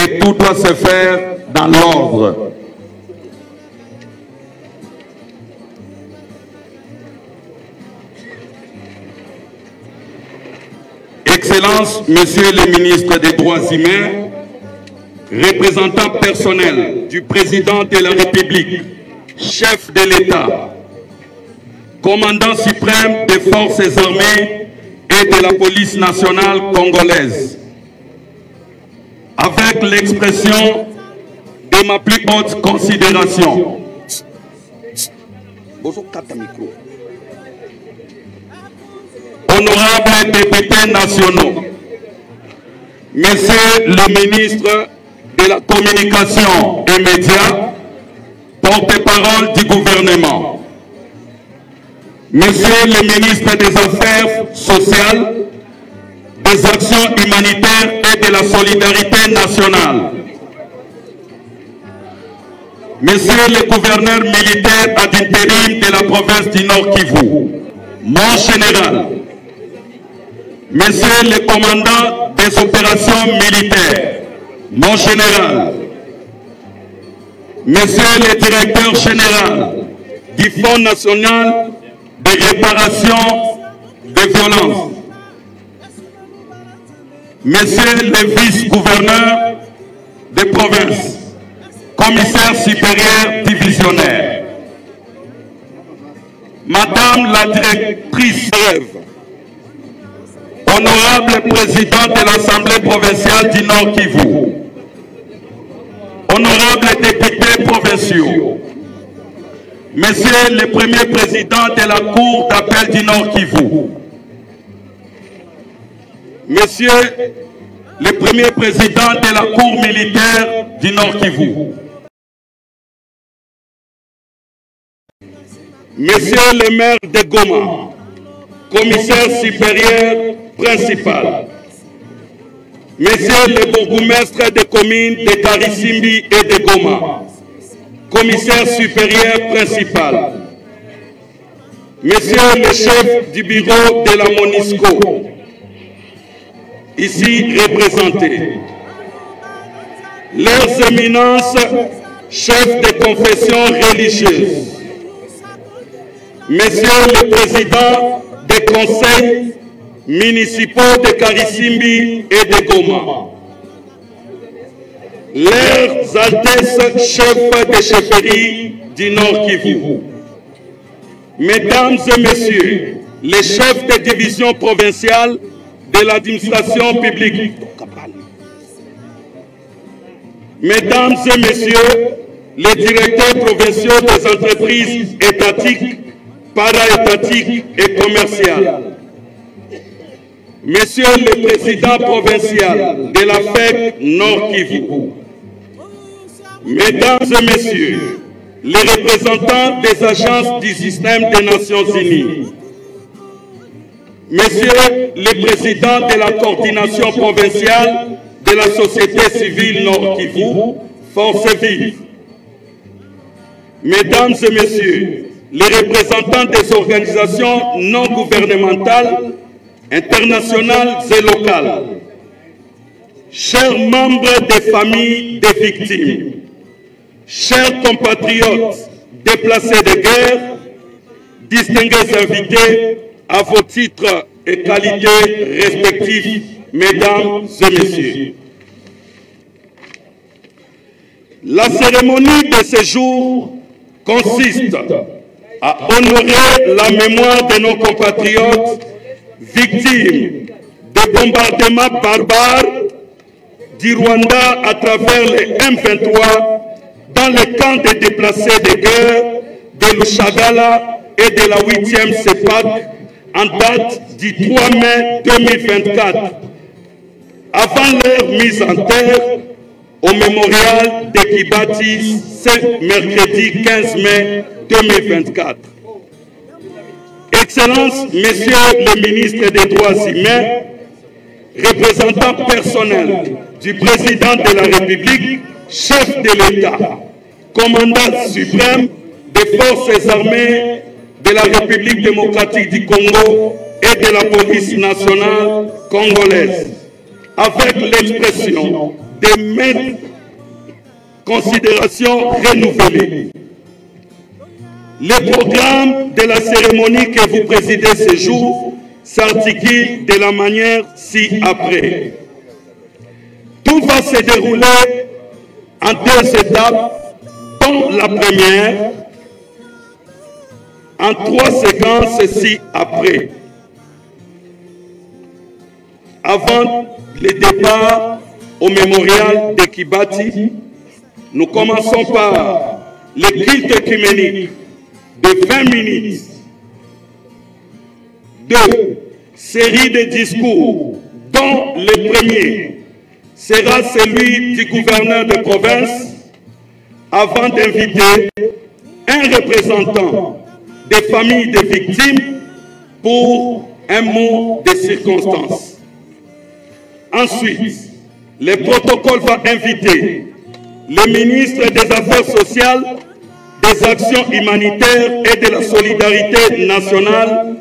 et tout doit se faire dans l'ordre. Excellences, Messieurs les ministres des Droits humains, représentants personnels du Président de la République, chef de l'État, commandant suprême des forces armées et de la police nationale congolaise, avec l'expression de ma plus haute considération. Honorables députés nationaux, Messieurs le ministre de la Communication et Médias, porte-parole du gouvernement, Messieurs les ministres des Affaires sociales, des actions humanitaires et de la solidarité nationale, Messieurs les gouverneurs militaires ad intérim de la province du Nord Kivu, mon général, Messieurs les commandants des opérations militaires, mon général, Messieurs les directeurs généraux du Fonds national de réparation des violences, Messieurs les vice-gouverneurs des provinces, commissaires supérieurs divisionnaires, Madame la directrice rêve, honorable président de l'Assemblée provinciale du Nord Kivu, honorables députés provinciaux, Messieurs le premier président de la Cour d'appel du Nord Kivu, Messieurs le premier président de la Cour militaire du Nord Kivu, Messieurs le maire de Goma, commissaire supérieur principal, Messieurs les bourgmestres des communes de Karisimbi et de Goma, commissaire supérieur principal, Messieurs les chefs du bureau de la MONUSCO, ici représentés, leurs éminences, chefs de confession religieuse, Messieurs les présidents des conseils municipaux de Karisimbi et de Goma, leurs altesses chefs de chefferie du Nord Kivu, Mesdames et Messieurs les chefs de division provinciale de l'administration publique, Mesdames et Messieurs les directeurs provinciaux des entreprises étatiques, para-étatiques et commerciales, Messieurs le Président provincial de la FEC Nord Kivu, Mesdames et Messieurs les représentants des agences du système des Nations Unies, Messieurs les présidents de la coordination provinciale de la société civile Nord Kivu, Force Vive, Mesdames et Messieurs les représentants des organisations non gouvernementales, internationales et locales, chers membres des familles des victimes, chers compatriotes déplacés de guerre, distingués invités à vos titres et qualités respectifs, Mesdames et Messieurs. La cérémonie de ce jour consiste à honorer la mémoire de nos compatriotes victimes de bombardements barbares du Rwanda à travers les M23 dans le camp des déplacés de guerre de Lushagala et de la 8e CEPAC en date du 3 mai 2024, avant leur mise en terre au mémorial de Kibati ce mercredi 15 mai 2024. Excellences, Messieurs les ministres des Droits humains, représentants personnels du Président de la République, chef de l'État, commandant suprême des forces armées de la République démocratique du Congo et de la police nationale congolaise, avec l'expression des maintes considérations renouvelées. Le programme de la cérémonie que vous présidez ce jour s'articule de la manière ci-après. Tout va se dérouler en 2 étapes, dont la première, en 3 séquences ci-après. Avant le départ au mémorial de Kibati, nous commençons par le culte œcuménique de 20 minutes. 2 séries de discours, dont le premier sera celui du gouverneur de province, avant d'inviter un représentant des familles des victimes pour un mot de circonstance. Ensuite, le protocole va inviter le ministre des Affaires sociales, des Actions humanitaires et de la solidarité nationale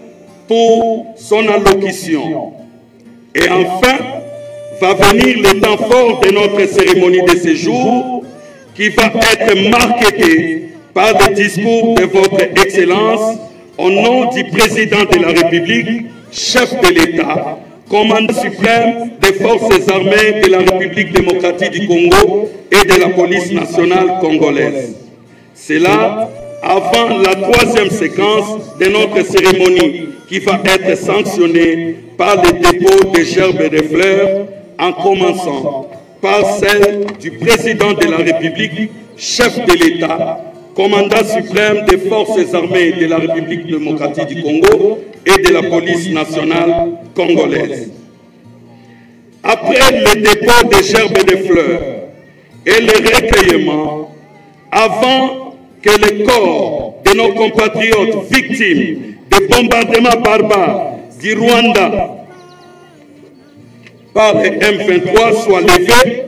pour son allocution. Et enfin, va venir le temps fort de notre cérémonie de ce jour, qui va être marqué par le discours de votre Excellence au nom du Président de la République, chef de l'État, commandant suprême des forces armées de la République démocratique du Congo et de la police nationale congolaise. C'est là, avant la 3e séquence de notre cérémonie, qui va être sanctionnée par le dépôt de gerbes et de fleurs, en commençant par celle du Président de la République, chef de l'État, commandant suprême des forces armées de la République démocratique du Congo et de la police nationale congolaise. Après le dépôt des gerbes et des fleurs et le recueillement, avant que le corps de nos compatriotes victimes des bombardements barbares du Rwanda par les M23 soit levé,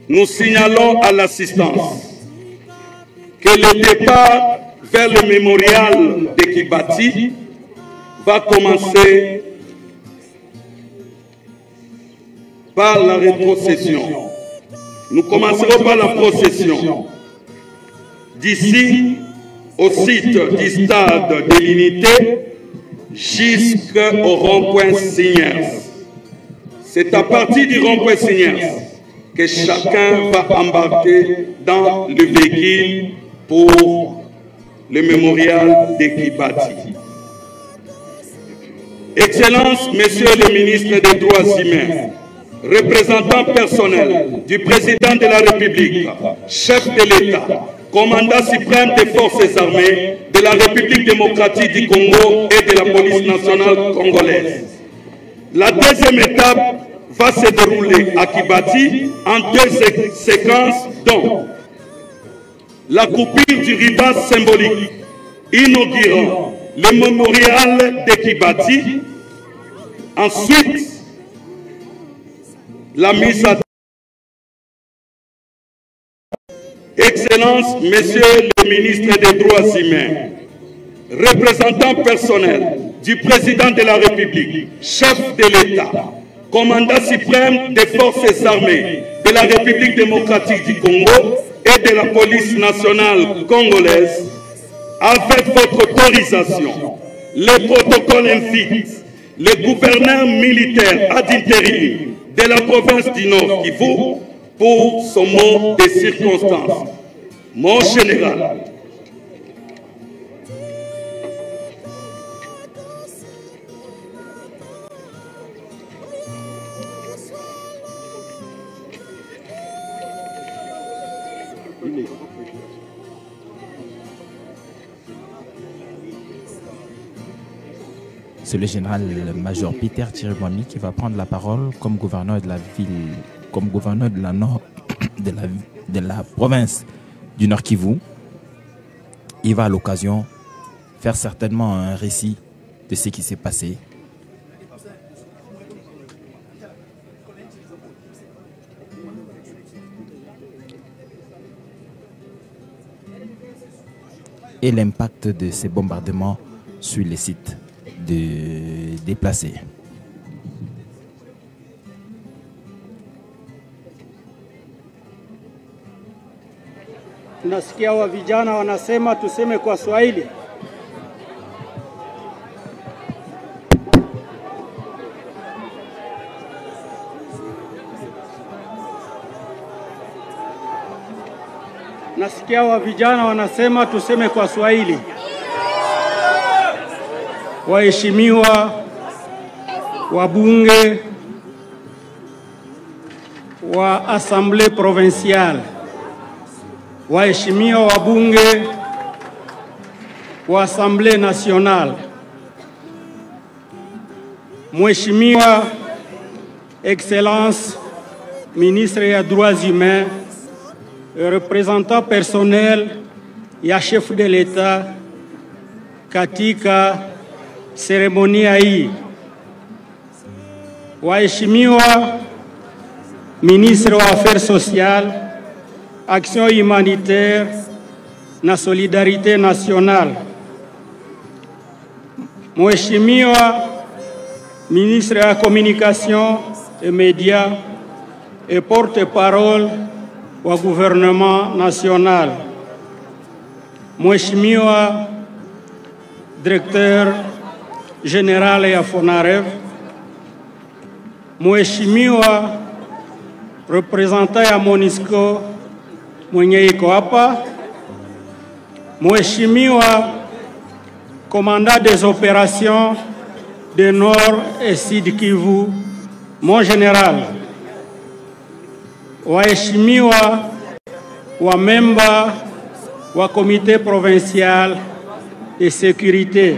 nous signalons à l'assistance que le départ vers le mémorial de Kibati va commencer par la rétrocession. Nous commencerons par la procession d'ici au site du stade de l'Unité jusqu'au rond-point Signers. C'est à partir du rond-point Signers que chacun va embarquer dans le véhicule pour le mémorial de Kibati. Excellences, Messieurs les ministres des Droits humains, représentants personnels du Président de la République, chef de l'État, commandant suprême des forces armées de la République démocratique du Congo et de la police nationale congolaise. La 2e étape va se dérouler à Kibati en 2 séquences, dont la coupure du ruban symbolique inaugurant le mémorial de Kibati, ensuite la mise à Excellences, Messieurs les ministres des Droits humains, représentants personnels du Président de la République, chef de l'État, commandant suprême des forces armées de la République démocratique du Congo et de la police nationale congolaise, avec votre autorisation, le protocole invite le gouverneur militaire ad intérim de la province du Nord Kivu pour son mot de circonstance. Mon général, c'est le général-major Peter Chirimwami qui va prendre la parole comme gouverneur de la ville, comme gouverneur de la nord de la province du Nord Kivu. Il va à l'occasion faire certainement un récit de ce qui s'est passé. Et l'impact de ces bombardements sur les sites déplacés. Nasikia wa vijana wanasema tuseme kwa Swahili. Nasikia wa vijana wanasema tuseme kwa Swahili. Waheshimiwa wabunge wa Assemblée provinciale, waheshimiwa wabunge wa Assemblée nationale, Mheshimiwa Excellence ministre des droits humains, représentant personnel ya chef de l'État katika seremonia hii, waheshimiwa ministre wa Affaires sociales, action humanitaire na solidarité nationale, Mheshimiwa ministre de la communication et médias et porte-parole au gouvernement national, Mheshimiwa directeur général ya FONAREV, Mheshimiwa représentant ya MONUSCO mwenye iko hapa, Mheshimiwa commandant des opérations de Nord et Sud Kivu, mon général, waheshimiwa wa memba wa comité provincial de sécurité,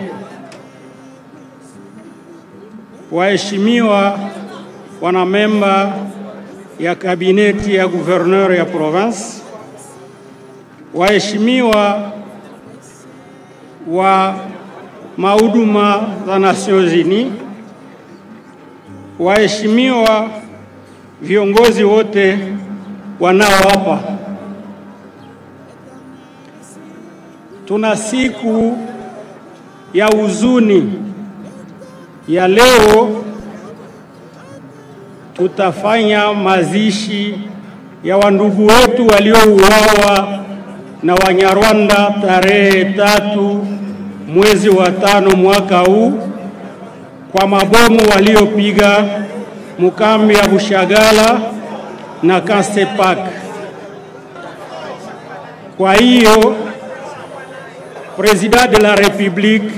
waheshimiwa wanamemba ya kabineti ya gouverneur ya province, waheshimiwa wa mahuduma za Nations Unies, waheshimiwa viongozi wote wanao hapa. Tuna siku ya huzuni ya leo. Tutafanya mazishi ya wandugu wetu waliouawa na Wanyarwanda tarehe 3 mwezi wa 5 mwaka huu kwa mabomu waliopiga mukambi ya Bushagala na Kansepak. Kwa hiyo President de la République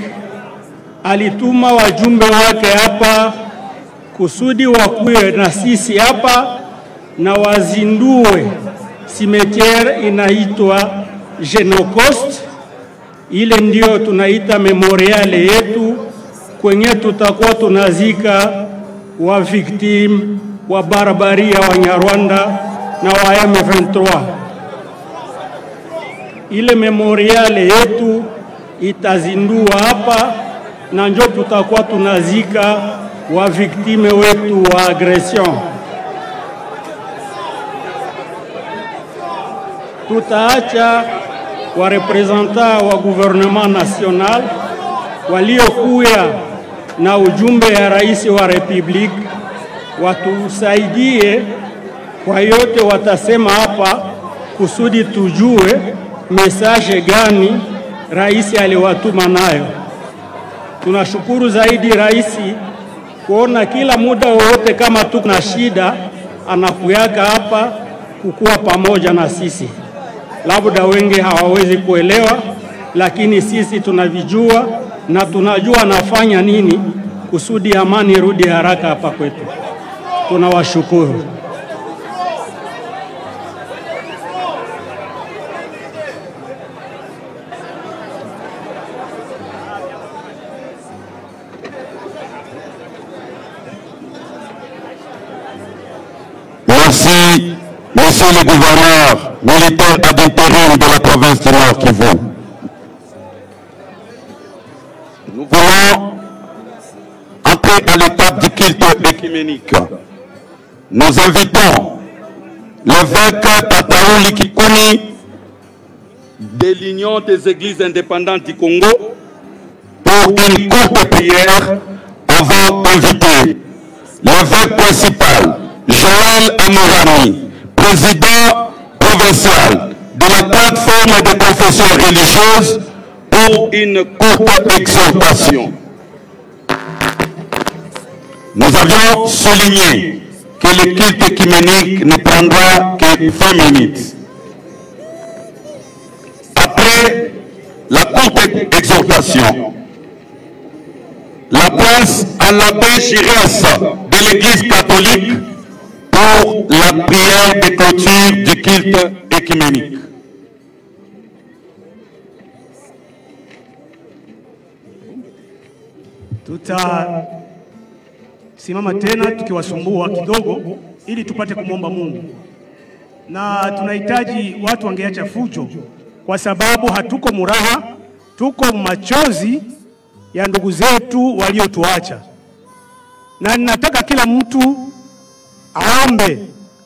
alituma wajumbe wake hapa kusudi wakuwe na sisi hapa na wazindue cimetière inaitwa Genocost. Ile ndio tunaita memorial yetu kwenye tutakuwa tunazika wa victim wa barbaria wa Nyarwanda na wa M23. Ile memorial yetu itazindua hapa na njo tutakuwa tunazika wa victime wetu wa agression. Tutaacha wa representant wa gouvernement national waliokuya na ujumbe ya rais wa republique watusaidie kwa yote watasema hapa kusudi tujue message gani rais aliwatuma nayo. Tunashukuru zaidi rais kuona kila muda wote kama tuna shida anakuyaka hapa kukuwa pamoja na sisi. Labda wengi hawawezi kuelewa, lakini sisi tunavijua na tunajua nafanya nini kusudi amani rudi haraka hapa kwetu. Tunawashukuru. Merci, monsieur le gouverneur militaire ad intérim de la province du Nord Kivu. Nous voulons entrer à l'étape du culte écuménique. Nous invitons l'évêque Tataouli Kikuni de l'Union des Églises indépendantes du Congo pour une courte prière avant d'inviter l'évêque principal Joël Amorani, président provincial de la plateforme de confession religieuse pour une courte exhortation. Nous avions souligné que le culte écuménique ne prendra que 20 minutes. Après la courte exhortation, la place à l'abbé Giresse de l'Église catholique pour la prière de clôture du culte écuménique. Simama tena tukiwasumbua kidogo ili tupate kumwomba Mungu. Na tunahitaji watu wangeacha fujo kwa sababu hatuko muraha, tuko machozi ya ndugu zetu waliotuacha. Na ninataka kila mtu aombe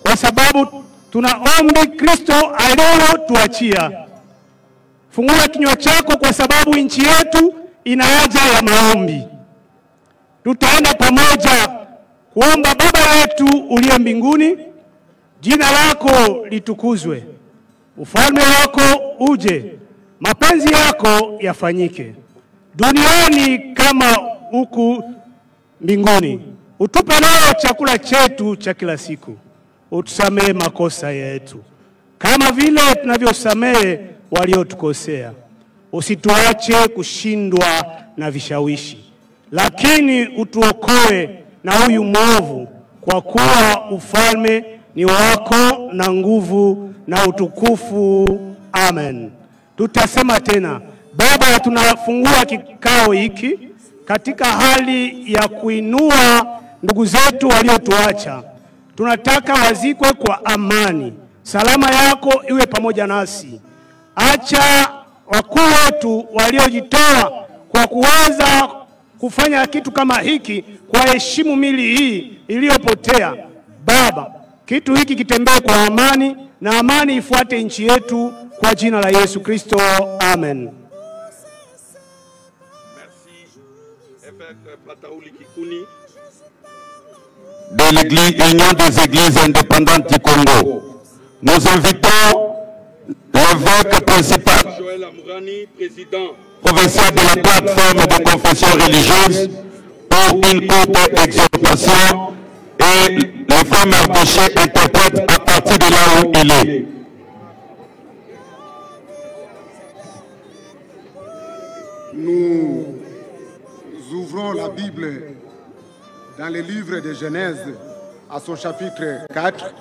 kwa sababu tunaomba Kristo aliyotuachia. Fungua kinywa chako kwa sababu nchi yetu ina haja ya maombi. Tutaenda pamoja kuomba. Baba yetu uliye mbinguni, jina lako litukuzwe. Ufalme wako uje. Mapenzi yako yafanyike duniani kama huku mbinguni. Utupe leo chakula chetu cha kila siku. Utusamehe makosa yetu kama vile tunavyosamehe waliotukosea. Usituache kushindwa na vishawishi, lakini utuokoe na huyu mwovu, kwa kuwa ufalme ni wako na nguvu na utukufu. Amen. Tutasema tena. Baba, tunafungua kikao hiki katika hali ya kuinua ndugu zetu waliotuacha. Tunataka wazikwe kwa amani. Salama yako iwe pamoja nasi. Acha wakuu wetu waliojitoa kwa kuweza kufanya kitu kama hiki kwa heshimu mili hii iliyopotea. Baba, kitu hiki kitembee kwa amani na amani ifuate nchi yetu kwa jina la Yesu Kristo. Amen. De l'Union des Églises indépendantes du Congo, nous invitons l'évêque principal Joël Amourani, président provincial de la plateforme de confession religieuse, pour une courte exhortation, et le frère Mardoché interprète à partir de là où il est. Nous ouvrons la Bible dans le livre de Genèse à son chapitre 4.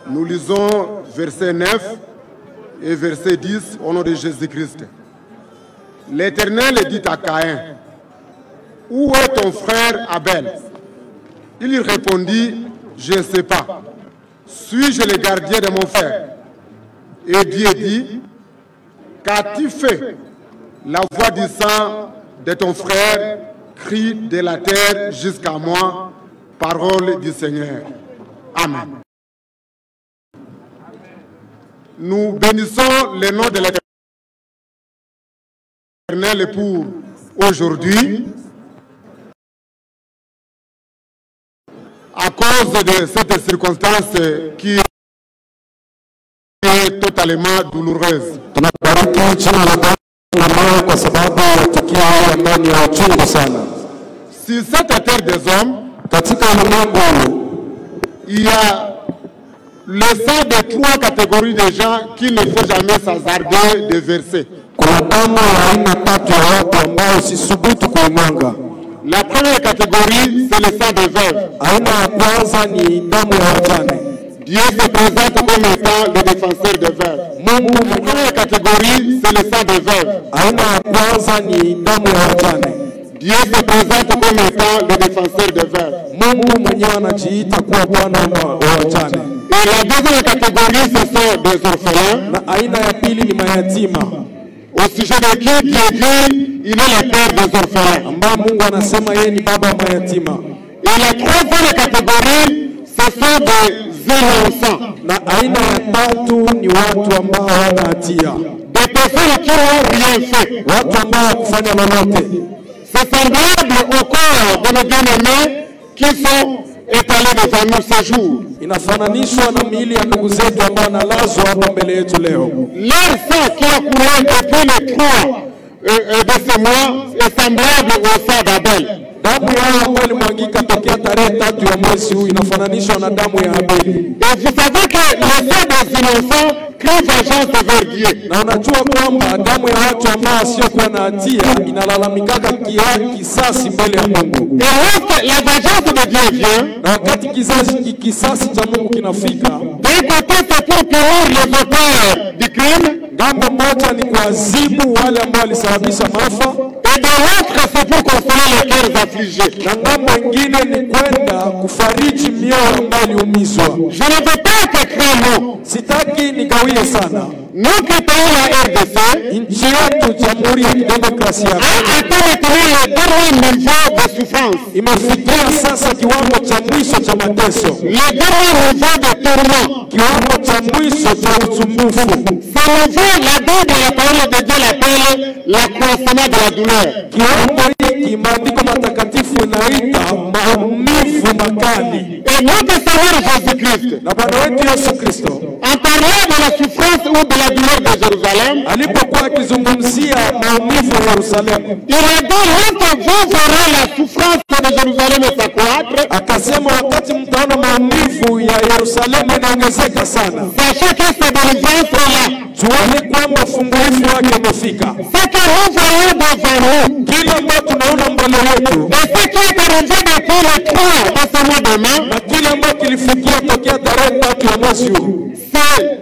Nous lisons verset 9 et verset 10 au nom de Jésus-Christ. L'Éternel dit à Caïn: où est ton frère Abel? Il lui répondit: je ne sais pas. Suis-je le gardien de mon frère? Et Dieu dit: qu'as-tu fait? La voix du sang de ton frère crie de la terre jusqu'à moi. Parole du Seigneur. Amen. Nous bénissons le nom de l'Éternel pour aujourd'hui. À cause de cette circonstance qui est totalement douloureuse. Sur cette terre des hommes, il y a le sang de trois catégories de gens qui ne font jamais s'hasarder de verser. La première catégorie, c'est le sang des veuves. Dieu se présente comme étant le défenseur des veuves. La première catégorie, c'est le sang des veuves. Dieu se présente comme étant le défenseur des veuves. Et la deuxième catégorie, ce sont des orphelins. Au sujet de qui Dieu dit, il est le père des orphelins. Et la troisième catégorie, ce sont des innocents. Des personnes qui n'ont rien fait. C'est semblable au corps de nos bien-aimés qui sont étalés devant nous ce jour. Inafananishwa na miili ya ndugu zetu ambao wanalazwa hapa mbele yetu leo. Leur sang qui a coulé depuis le 3 de ce mois est semblable au sang d'Abel. Damu yao ambayo ilimwagika tokea tarehe 3 ya mwezi huu inafananishwa na damu ya Abeli. Et vous savez que le sang des innocents crie vengeance envers Dieu. Na unajua kwamba damu ya watu ambao wasiokuwa na hatia inalalamikaga kisasi mbele ya Mungu. Et lorsque la vengeance de Dieu vient, na wakati kisasi cha Mungu kinafika, d'un côté c'est pour punir les auteurs du crime, ngambo moja ni kuadhibu wale ambao walisababisha maafa, et de l'autre c'est pour consoler les cœurs affligés. na ngambo ingine ni kwenda kufariji mioyo ambayo iliumizwa. Je ne veux pas être très long. Sitaki nikawie sana. Notre pays, la RDC, Nchi yetu Jamhuri ya Kidemokrasia a atteint maintenant le dernier niveau de souffrance, imefikia sasa kiwango cha mwisho cha mateso, le dernier niveau de tourment. kiwango cha mwisho cha usumbufu. Ce niveau, la Bible, la parole de Dieu l'appelle l'accroissement de la douleur. Kiwango hiki maandiko matakatifu inaita maumivu makali. Et notre Seigneur Jésus-Christ, Na Bwana wetu Yesu Kristo en parlant de la souffrance ou de la douleur de Jérusalem, alipokuwa akizungumzia maumivu ya Yerusalemu, il a dit, lorsque vous verrez la souffrance de Jérusalem s'accroître, akasema wakati mtaona maumivu ya Yerusalemu inaongezeka sana, sachez que cette délivrance-là, jueni kwamba fungulifu wake umefika. ce que nous voyons devant nous, Kile ambacho tunaona mbele yetu et ce qui est arrivé depuis le 3 de ce mois de mai, na kile ambacho kilifikia tokea tarehe 3 ya mwezi huu c'est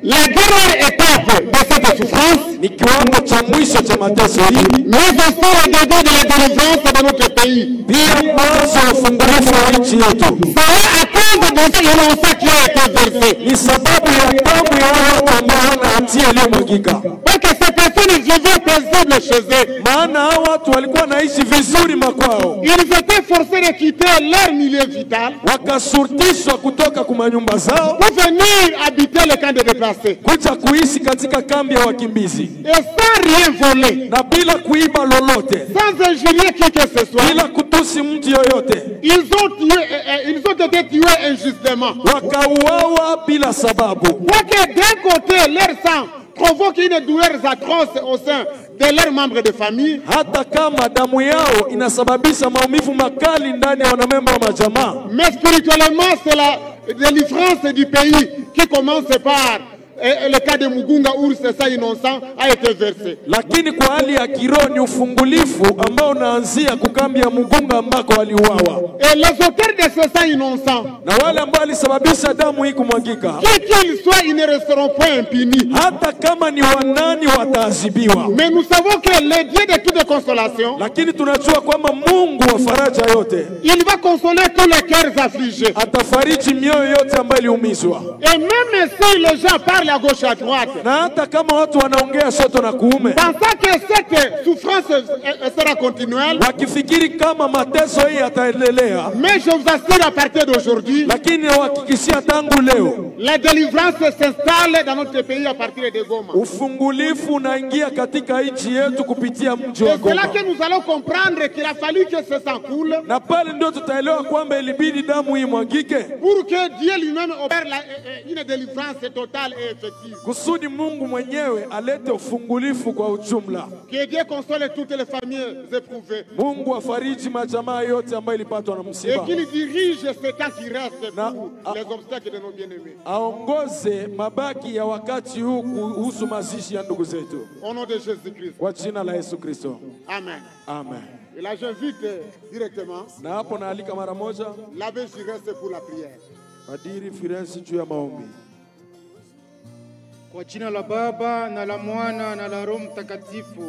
la dernière étape de cette souffrance, ni kiwango cha mwisho cha mateso hii, mais aussi le début de la délivrance de notre pays. pia mwanzo wa ufungulifu wa nchi yetu. C'est à cause de ce innocent qui a été versé. Ni sababu ya damu ya watu ambao hawana hatia iliyomwagika. Parce que ces personnes vivaient paisibles chez eux. Maana hao watu walikuwa wanaishi vizuri makwao, Ils étaient forcés de quitter leur milieu vital wakasurtishwa kutoka kwa nyumba zao pour venir habiter le camp de déplacés. kuja kuishi katika kambi ya wakimbizi, Et sans rien voler, na bila kuiba lolote, sans injurier qui que ce soit, bila kutusi mtu yoyote, ils ont été tués injustement. wakauawa bila sababu. Parce que d'un côté, leur sang provoque une douleur atroce au sein de leurs membres de famille, Hata kama damu yao inasababisha maumivu makali ndani ya wanamemba wa majamaa, mais spirituellement, c'est la délivrance du pays qui commence par le cas de Mugunga où ce sang innocent a été versé. lakini kwa hali ya kiroho ni ufungulifu ambao unaanzia kukambi ya Mugunga ambako waliuawa, Et les auteurs de ce sang innocent, na wale ambao walisababisha damu hii kumwagika, qui qu'ils soient, ils ne resteront pas impunis. hata kama ni wanani wataadhibiwa. Mais nous savons que le Dieu de toute consolation, Lakini tunajua kwamba Mungu wa faraja yote il va consoler tous les cœurs affligés. atafariji mioyo yote ambayo iliumizwa. Et même si les gens parlent à gauche et à droite, Na hata kama watu wanaongea shoto na kuume, pensant que cette souffrance sera continuelle, wakifikiri kama mateso hii yataendelea, mais je vous assure à partir d'aujourd'hui, lakini nawahakikishia tangu leo la délivrance s'installe dans notre pays à partir de Goma. ufungulifu unaingia katika nchi yetu kupitia mji wa Et c'est là Goma, que nous allons comprendre qu'il a fallu que ce sang coule na pale ndio tutaelewa kwamba ilibidi damu hii mwagike pour que Dieu lui-même opère une délivrance totale et effective. kusudi Mungu mwenyewe alete ufungulifu kwa ujumla. Que Dieu console toutes les familles éprouvées Mungu afariji majamaa yote ambayo ilipatwa na et msiba, qu'il dirige ce temps qui reste Na- pour les obstacles de nos bien-aimés. aongoze mabaki ya wakati huu kuhusu mazishi ya ndugu zetu, Au nom de Jésus-Christ. kwa jina la Yesu Kristo, Amen. amen. Et là, j'invite directement Na hapo naalika mara moja l'abbé Giresse pour la prière. Padiri Firensi juu ya maombi. Kwa jina la Baba na la Mwana na la Roho Mtakatifu.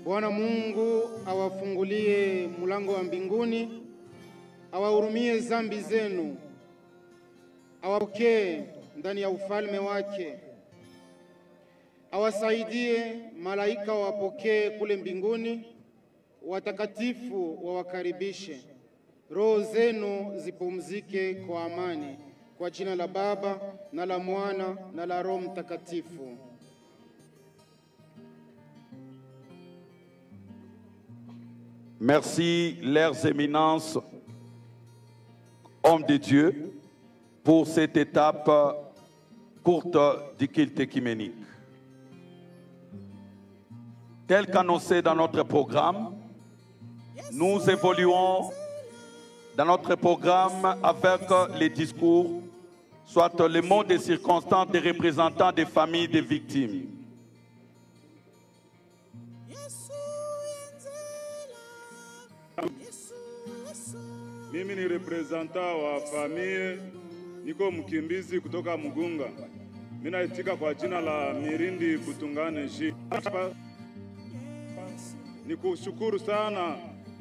Bwana Mungu awafungulie mlango wa mbinguni, awahurumie dhambi zenu, awapokee ndani ya ufalme wake, awasaidie malaika wapokee kule mbinguni, watakatifu wawakaribishe, roho zenu zipumzike kwa amani. Kwa jina la Baba na la Mwana na la Roho Mtakatifu. Merci, leurs éminences, hommes de Dieu, pour cette étape courte du culte œcuménique. Tel qu'annoncé dans notre programme, nous évoluons dans notre programme avec les discours, soit les mots des circonstances des représentants des familles des victimes. Mimi ni representant wa famille, niko mkimbizi kutoka Mugunga. Mimi naitika kwa jina la Mirindi Butungane Shi. Nikushukuru sana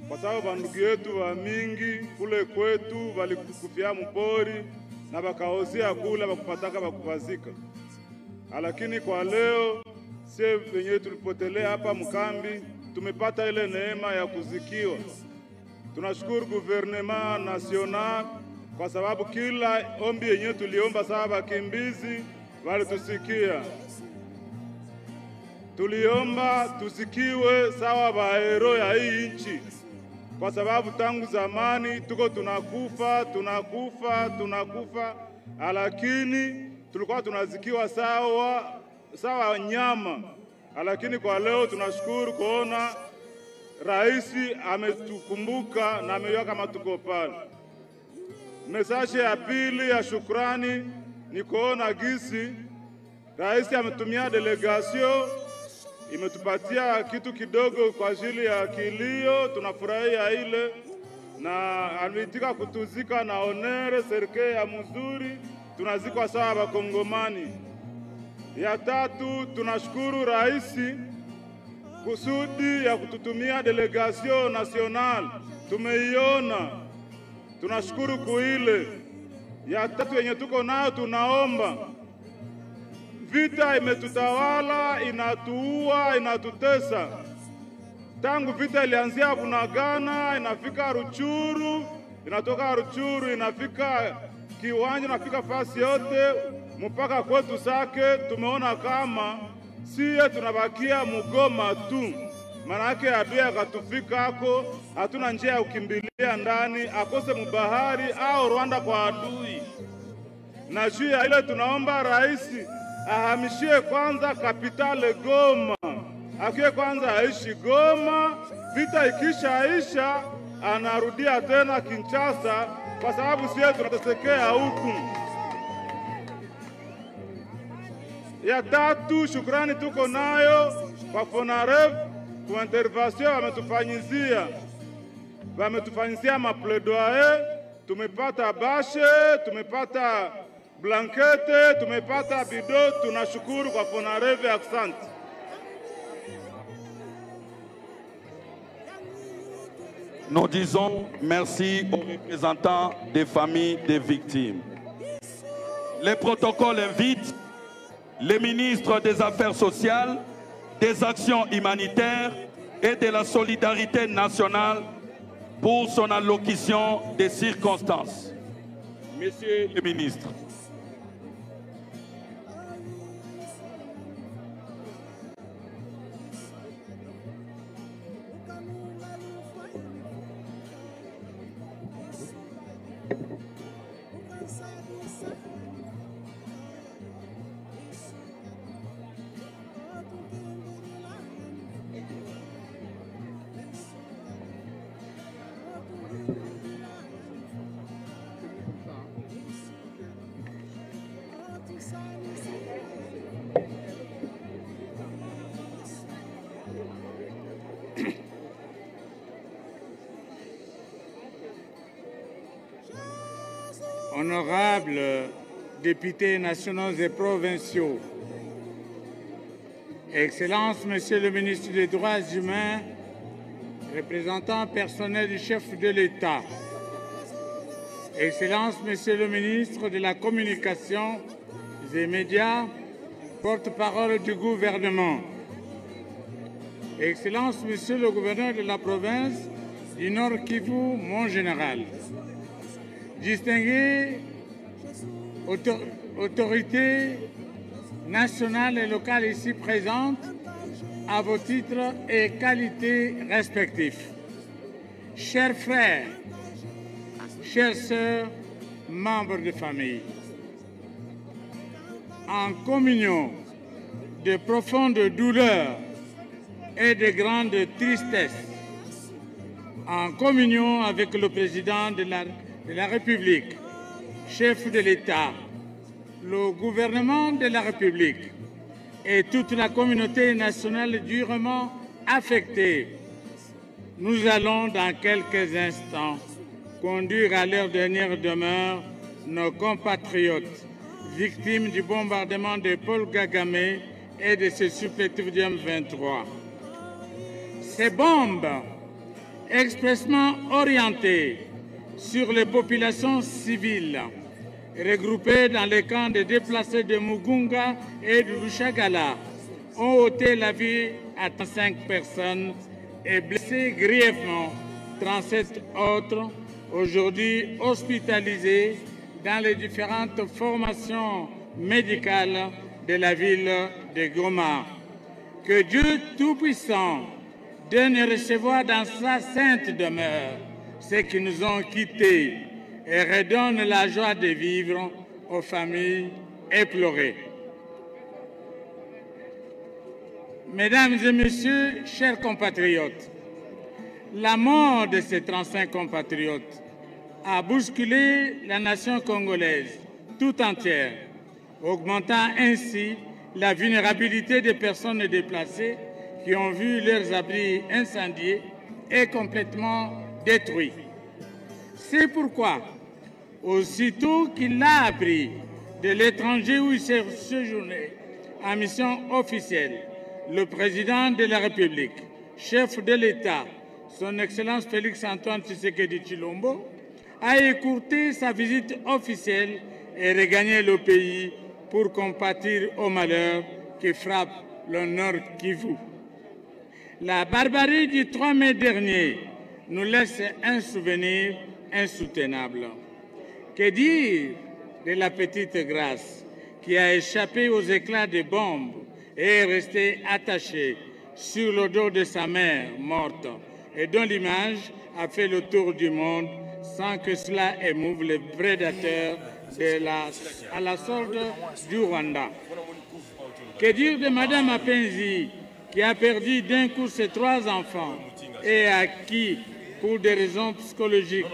kwa sababu bandugu yetu wa mingi kule kwetu walikufia mpori na bakaozia kula bakupataka bakupazika. Lakini kwa leo sisi wenyewe tulipotelea hapa mkambi tumepata ile neema ya kuzikiwa. Tunashukuru gouvernement national kwa sababu kila ombi yenyewe tuliomba sababu wakimbizi walitusikia. Tuliomba tusikiwe sawa bahero ya hii nchi, kwa sababu tangu zamani tuko tunakufa, lakini tulikuwa tunazikiwa sawa nyama. Lakini kwa leo tunashukuru kuona Rais ametukumbuka na ameiweka kama tuko pale. Message ya pili ya shukrani ni kuona gisi Rais ametumia delegation, imetupatia kitu kidogo kwa ajili ya kilio, tunafurahia ile, na alitika kutuzika na honore serikali ya mzuri, tunazikwa sawa Bakongomani. Ya tatu, tunashukuru Rais kusudi ya kututumia delegation national, tumeiona, tunashukuru kuile. Ya tatu yenye tuko nayo, tunaomba vita imetutawala, inatuua, inatutesa. Tangu vita ilianzia Bunagana, inafika Ruchuru, inatoka Ruchuru, inafika Kiwanja, inafika fasi yote, mpaka kwetu Sake, tumeona kama siye tunabakia Mugoma tu. Manake adui akatufika hako, hatuna njia ya kukimbilia ndani, akose mubahari au Rwanda kwa adui. Na juu ya ile tunaomba Rais ahamishie kwanza kapitale Goma. Akiwe kwanza aishi Goma, vita ikishaisha anarudia tena Kinshasa, kwa sababu sisi tunatesekea huku. Ya tatu, shukrani tuko nayo kwa Fonarev kwa intervention wametufanyizia mapledoyer, tumepata bashe, tumepata blankete, tumepata bido, tunashukuru kwa Fonarev, asante. Nous disons merci aux représentants des familles des victimes. Les protocoles invitent les ministres des Affaires sociales, des actions humanitaires et de la solidarité nationale pour son allocution des circonstances. Messieurs les ministres. Honorables députés nationaux et provinciaux, Excellences, Monsieur le ministre des Droits humains, représentant personnel du chef de l'État, Excellences, Monsieur le ministre de la Communication et Médias, porte-parole du gouvernement, Excellences, Monsieur le gouverneur de la province du Nord Kivu, mon général, distinguées autorités nationales et locales ici présentes, à vos titres et qualités respectifs. chers frères, chères sœurs, membres de famille, en communion de profonde douleur et de grande tristesse, en communion avec le président de la République, chef de l'État, le gouvernement de la République et toute la communauté nationale durement affectée, nous allons dans quelques instants conduire à leur dernière demeure nos compatriotes victimes du bombardement de Paul Kagame et de ses supplétifs du M23. Ces bombes expressément orientées sur les populations civiles regroupées dans les camps de déplacés de Mugunga et de Lushagala ont ôté la vie à 35 personnes et blessé grièvement 37 autres, aujourd'hui hospitalisés dans les différentes formations médicales de la ville de Goma. Que Dieu Tout-Puissant donne et recevoir dans sa sainte demeure ceux qui nous ont quittés et redonne la joie de vivre aux familles éplorées. Mesdames et messieurs, chers compatriotes, la mort de ces 35 compatriotes a bousculé la nation congolaise tout entière, augmentant ainsi la vulnérabilité des personnes déplacées qui ont vu leurs abris incendiés et complètement détruits. C'est pourquoi, aussitôt qu'il l'a appris de l'étranger où il s'est séjourné en mission officielle, le président de la République, chef de l'État, son Excellence Félix-Antoine Tshisekedi Tshilombo, a écourté sa visite officielle et regagné le pays pour compatir au malheur qui frappe le Nord Kivu. La barbarie du 3 mai dernier nous laisse un souvenir insoutenable. Que dire de la petite Grâce qui a échappé aux éclats de bombes et est restée attachée sur le dos de sa mère morte et dont l'image a fait le tour du monde sans que cela émouve les prédateurs à la solde du Rwanda. Que dire de Madame Apenzi qui a perdu d'un coup ses 3 enfants et à qui, pour des raisons psychologiques,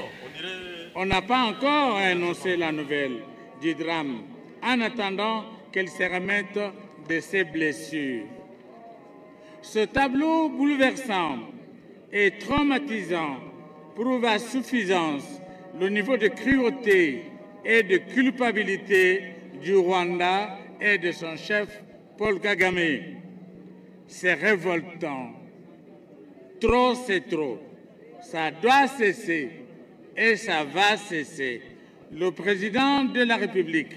on n'a pas encore annoncé la nouvelle du drame en attendant qu'elle se remette de ses blessures. Ce tableau bouleversant et traumatisant prouve à suffisance le niveau de cruauté et de culpabilité du Rwanda et de son chef Paul Kagame. C'est révoltant. Trop, c'est trop. Ça doit cesser et ça va cesser. Le président de la République,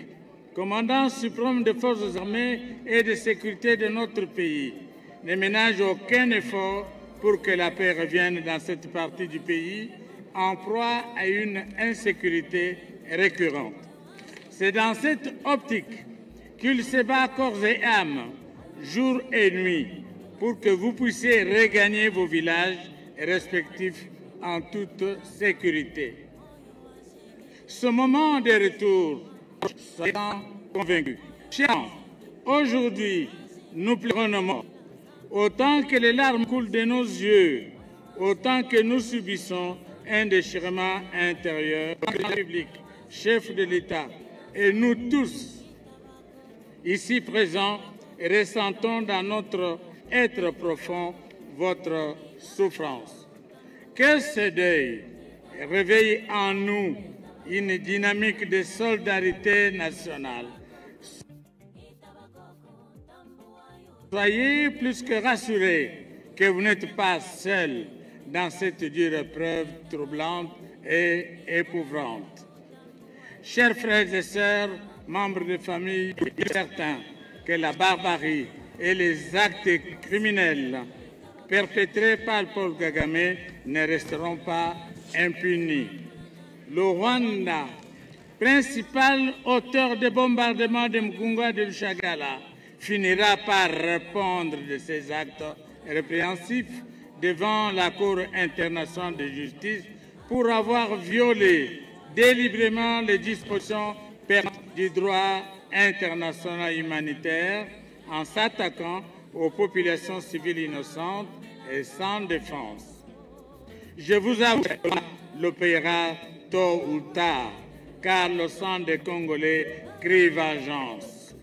commandant suprême des forces armées et de sécurité de notre pays, ne ménage aucun effort pour que la paix revienne dans cette partie du pays en proie à une insécurité récurrente. C'est dans cette optique qu'il se bat corps et âme, jour et nuit, pour que vous puissiez regagner vos villages respectifs en toute sécurité. Ce moment de retour, soyons convaincus. Aujourd'hui, nous pleurons nos morts. Autant que les larmes coulent de nos yeux, autant que nous subissons un déchirement intérieur, la République, chef de l'État, et nous tous, ici présents, ressentons dans notre être profond votre souffrance. Que ce deuil réveille en nous une dynamique de solidarité nationale. Soyez plus que rassurés que vous n'êtes pas seuls dans cette dure épreuve troublante et épouvante. Chers frères et sœurs, membres de famille, il est certain que la barbarie et les actes criminels perpétrés par Paul Kagame ne resteront pas impunis. Le Rwanda, principal auteur des bombardements de Mugunga et de Lushagala, finira par répondre de ces actes répréhensifs devant la Cour internationale de justice pour avoir violé délibérément les dispositions du droit international humanitaire en s'attaquant aux populations civiles innocentes et sans défense. Je vous avoue que le paiera tôt ou tard, car le sang des Congolais crie vengeance.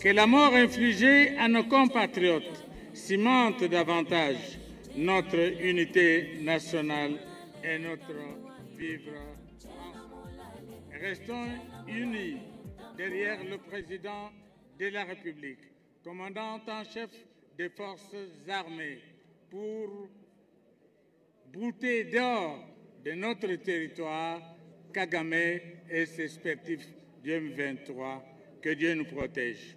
Que la mort infligée à nos compatriotes cimente davantage notre unité nationale et notre vivre ensemble. Restons unis derrière le président de la République, commandant en chef des forces armées, pour brouter dehors de notre territoire Kagame et ses sportifs du M23. Que Dieu nous protège.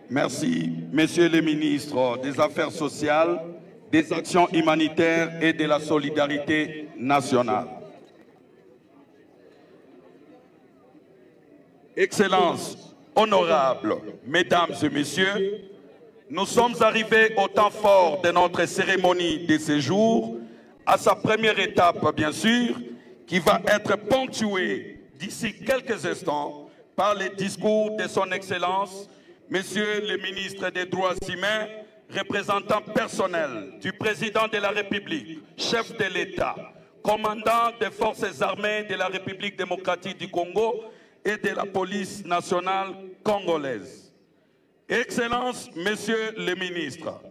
Merci, Messieurs les ministres des Affaires sociales, des actions humanitaires et de la solidarité nationale. Excellences, honorables, Mesdames et Messieurs, nous sommes arrivés au temps fort de notre cérémonie de séjour, à sa première étape, bien sûr, qui va être ponctuée d'ici quelques instants par les discours de son Excellence, Monsieur le ministre des Droits humains, représentant personnel du président de la République, chef de l'État, commandant des forces armées de la République démocratique du Congo et de la police nationale congolaise. Excellences, Messieurs les ministres,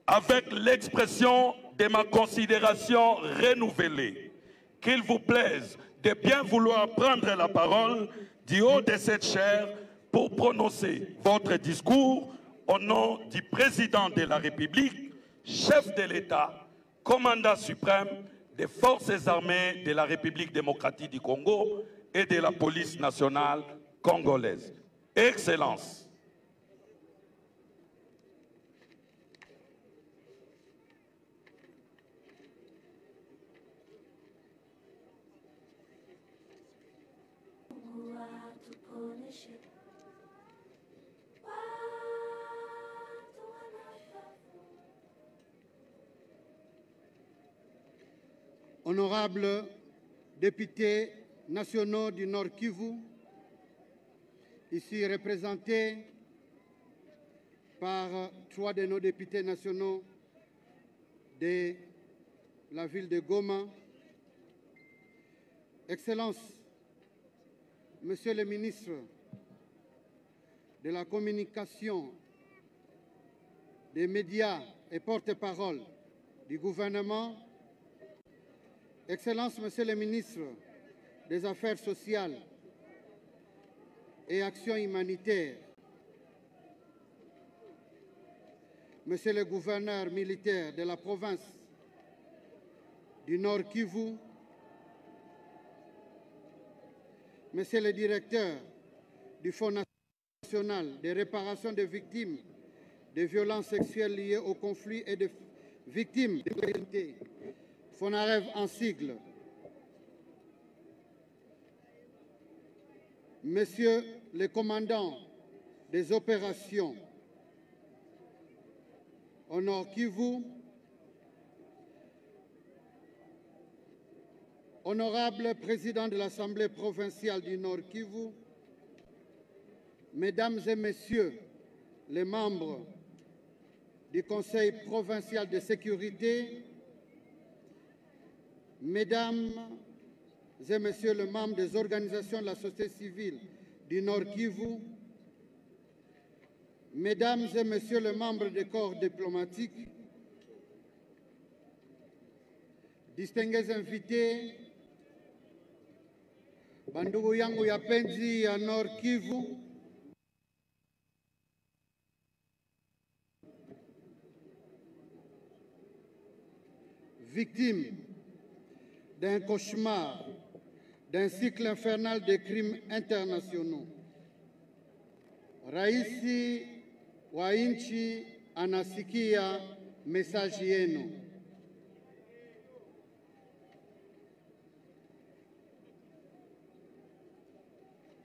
avec l'expression de ma considération renouvelée, qu'il vous plaise de bien vouloir prendre la parole du haut de cette chaire pour prononcer votre discours au nom du président de la République, chef de l'État, commandant suprême des forces armées de la République démocratique du Congo et de la police nationale congolaise. Excellences. Honorables députés nationaux du Nord Kivu, ici représentés par 3 de nos députés nationaux de la ville de Goma, Excellences, Monsieur le ministre de la Communication, des médias et porte-parole du gouvernement, Excellences, Monsieur le ministre des Affaires sociales et actions humanitaires, Monsieur le gouverneur militaire de la province du Nord Kivu, Monsieur le directeur du Fonds national de réparation des victimes de violences sexuelles liées au conflit et des victimes de l'humanité, FONAREV en sigle, Monsieur le commandant des opérations au Nord Kivu, Honorable président de l'Assemblée provinciale du Nord Kivu, Mesdames et Messieurs les membres du Conseil provincial de sécurité, Mesdames et Messieurs les membres des organisations de la société civile du Nord Kivu, Mesdames et Messieurs les membres des corps diplomatiques, distingués invités, bandugu yangu ya penzi ya Nord Kivu, victimes d'un cauchemar d'un cycle infernal de crimes internationaux. Raisi wa nchi anasikia mesaji yenu.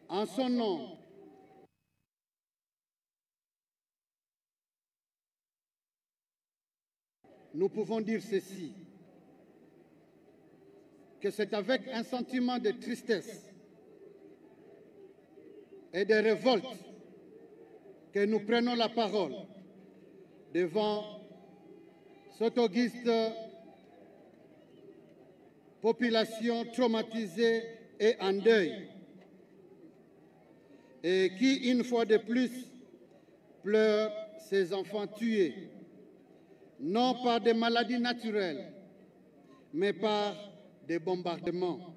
En son nom, nous pouvons dire ceci, que c'est avec un sentiment de tristesse et de révolte que nous prenons la parole devant cette auguste population traumatisée et en deuil, et qui, une fois de plus, pleure ses enfants tués, non par des maladies naturelles, mais par des bombardements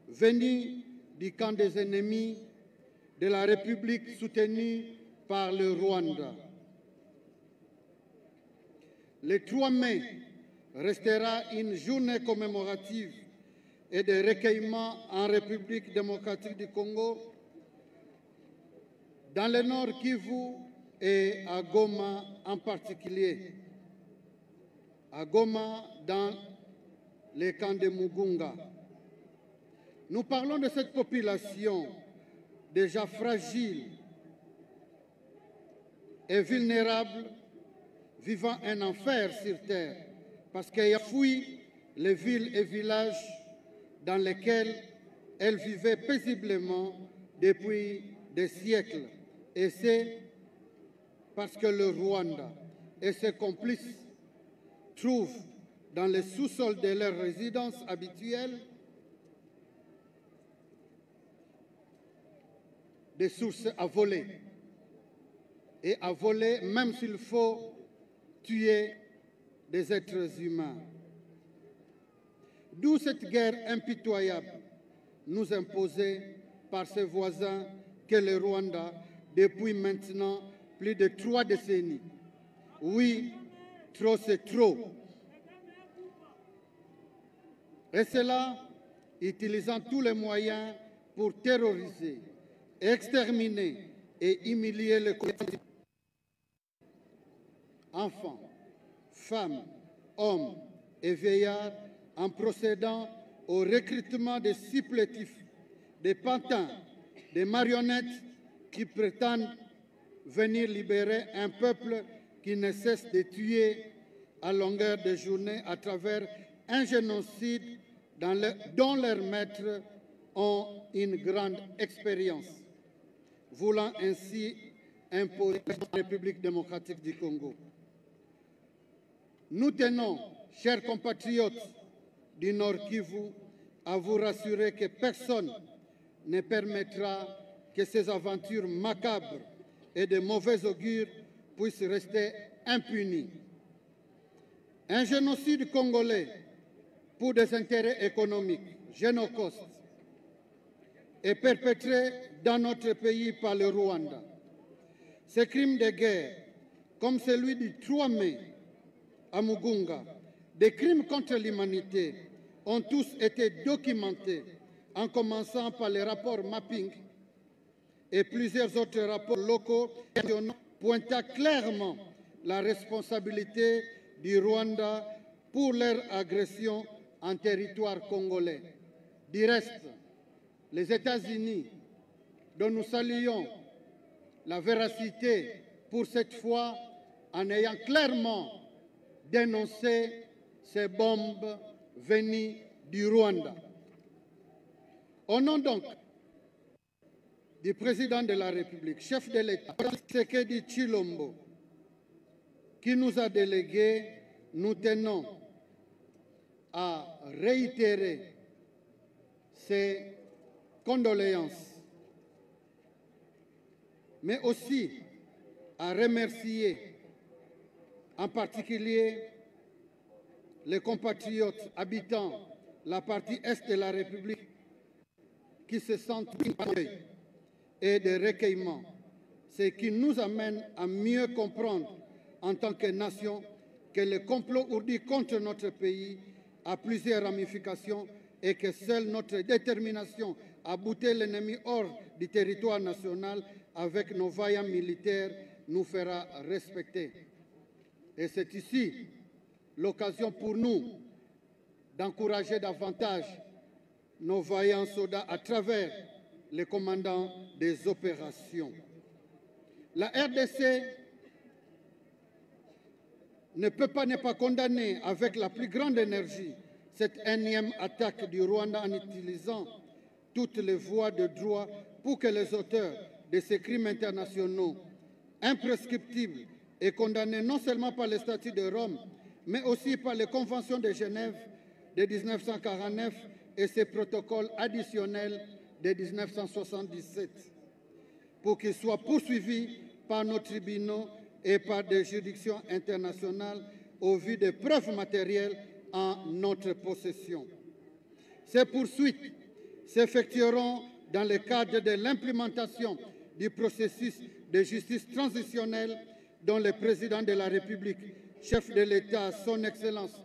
venus du camp des ennemis de la République soutenue par le Rwanda. Le 3 mai restera une journée commémorative et de recueillement en République démocratique du Congo, dans le Nord Kivu et à Goma en particulier. À Goma, dans les camps de Mugunga. Nous parlons de cette population déjà fragile et vulnérable, vivant un enfer sur terre, parce qu'elle a fui les villes et villages dans lesquels elle vivait paisiblement depuis des siècles. Et c'est parce que le Rwanda et ses complices trouvent dans les sous-sols de leur résidence habituelle des sources à voler. Et à voler, même s'il faut tuer des êtres humains. D'où cette guerre impitoyable nous imposée par ses voisins qu'est le Rwanda depuis maintenant plus de 3 décennies. Oui, trop c'est trop. Et cela, utilisant tous les moyens pour terroriser, exterminer et humilier le collectif. Enfants, femmes, hommes et vieillards, en procédant au recrutement des supplétifs, des pantins, des marionnettes qui prétendent venir libérer un peuple qui ne cesse de tuer à longueur de journée à travers un génocide dont leurs maîtres ont une grande expérience, voulant ainsi imposer la République démocratique du Congo. Nous tenons, chers compatriotes du Nord Kivu, à vous rassurer que personne ne permettra que ces aventures macabres et de mauvais augure puissent rester impunies. Un génocide congolais pour des intérêts économiques, génocostes, est perpétré dans notre pays par le Rwanda. Ces crimes de guerre, comme celui du 3 mai à Mugunga, des crimes contre l'humanité, ont tous été documentés, en commençant par les rapports mapping et plusieurs autres rapports locaux pointant clairement la responsabilité du Rwanda pour leur agression en territoire congolais. Du reste, les États-Unis, dont nous saluons la véracité pour cette fois en ayant clairement dénoncé ces bombes venues du Rwanda. Au nom donc du président de la République, chef de l'État, Tshisekedi Tshilombo, qui nous a délégués, nous tenons à réitérer ces condoléances, mais aussi à remercier en particulier les compatriotes habitant la partie est de la République qui se sentent deuil et de recueillement, ce qui nous amène à mieux comprendre en tant que nation que le complot ourdi contre notre pays a plusieurs ramifications et que seule notre détermination à bouter l'ennemi hors du territoire national avec nos vaillants militaires nous fera respecter. Et c'est ici l'occasion pour nous d'encourager davantage nos vaillants soldats à travers les commandants des opérations. La RDC ne peut pas ne pas condamner avec la plus grande énergie cette énième attaque du Rwanda en utilisant toutes les voies de droit pour que les auteurs de ces crimes internationaux imprescriptibles et condamnés non seulement par le statut de Rome, mais aussi par les conventions de Genève de 1949 et ses protocoles additionnels de 1977, pour qu'ils soient poursuivis par nos tribunaux et par des juridictions internationales au vu des preuves matérielles en notre possession. Ces poursuites s'effectueront dans le cadre de l'implémentation du processus de justice transitionnelle dont le président de la République, chef de l'État, son Excellence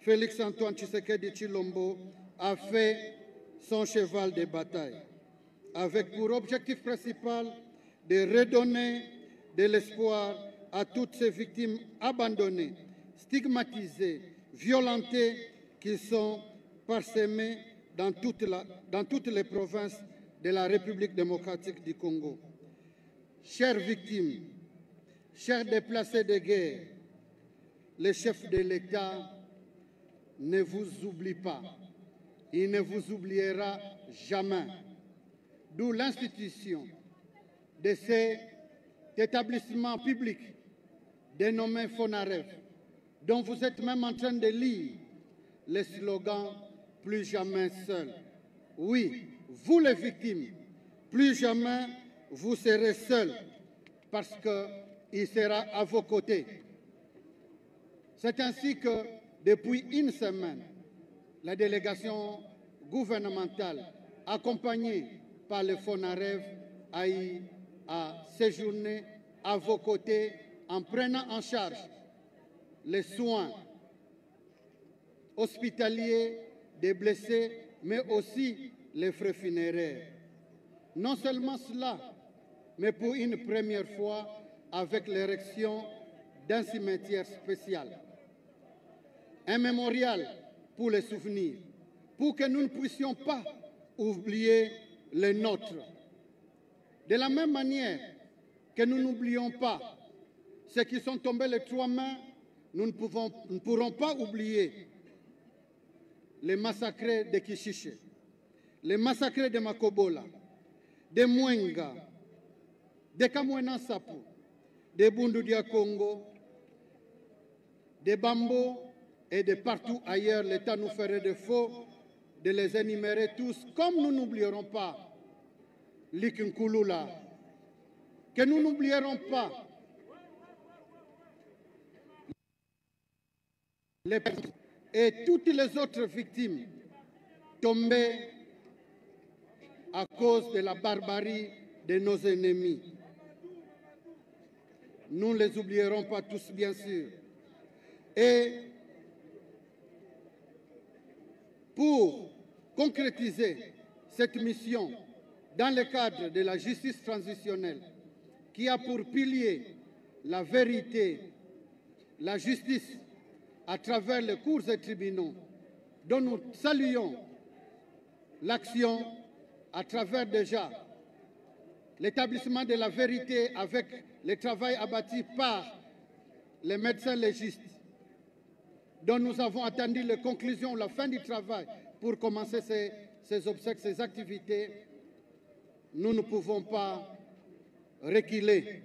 Félix-Antoine Tshisekedi Tshilombo, a fait son cheval de bataille, avec pour objectif principal de redonner de l'espoir à toutes ces victimes abandonnées, stigmatisées, violentées, qui sont parsemées dans toutes les provinces de la République démocratique du Congo. Chères victimes, chers déplacés de guerre, le chef de l'État ne vous oublie pas. Il ne vous oubliera jamais. D'où l'institution de cet établissement public dénommé FONAREV, dont vous êtes même en train de lire le slogan « Plus jamais seul ». Oui, vous les victimes, plus jamais vous serez seuls, parce qu'il sera à vos côtés. C'est ainsi que, depuis une semaine, la délégation gouvernementale, accompagnée par le FONAREV, a séjourné à vos côtés en prenant en charge les soins hospitaliers des blessés, mais aussi les frais funéraires. Non seulement cela, mais pour une première fois avec l'érection d'un cimetière spécial. Un mémorial pour les souvenirs, pour que nous ne puissions pas oublier les nôtres. De la même manière que nous n'oublions pas ceux qui sont tombés les 3 mai, nous ne pourrons pas oublier les massacrés de Kishiche, les massacrés de Makobola, de Mwenga, de Kamwena Sapu, de Bundudia Congo, de Bambo et de partout ailleurs. L'État nous ferait défaut de les énumérer tous, comme nous n'oublierons pas Likinkulula, que nous n'oublierons pas et toutes les autres victimes tombées à cause de la barbarie de nos ennemis. Nous ne les oublierons pas tous, bien sûr. Et pour concrétiser cette mission dans le cadre de la justice transitionnelle qui a pour pilier la vérité, la justice à travers les cours et tribunaux, dont nous saluons l'action à travers déjà l'établissement de la vérité avec le travail abattu par les médecins légistes, dont nous avons attendu les conclusions, la fin du travail pour commencer ces obsèques, ces activités. Nous ne pouvons pas reculer.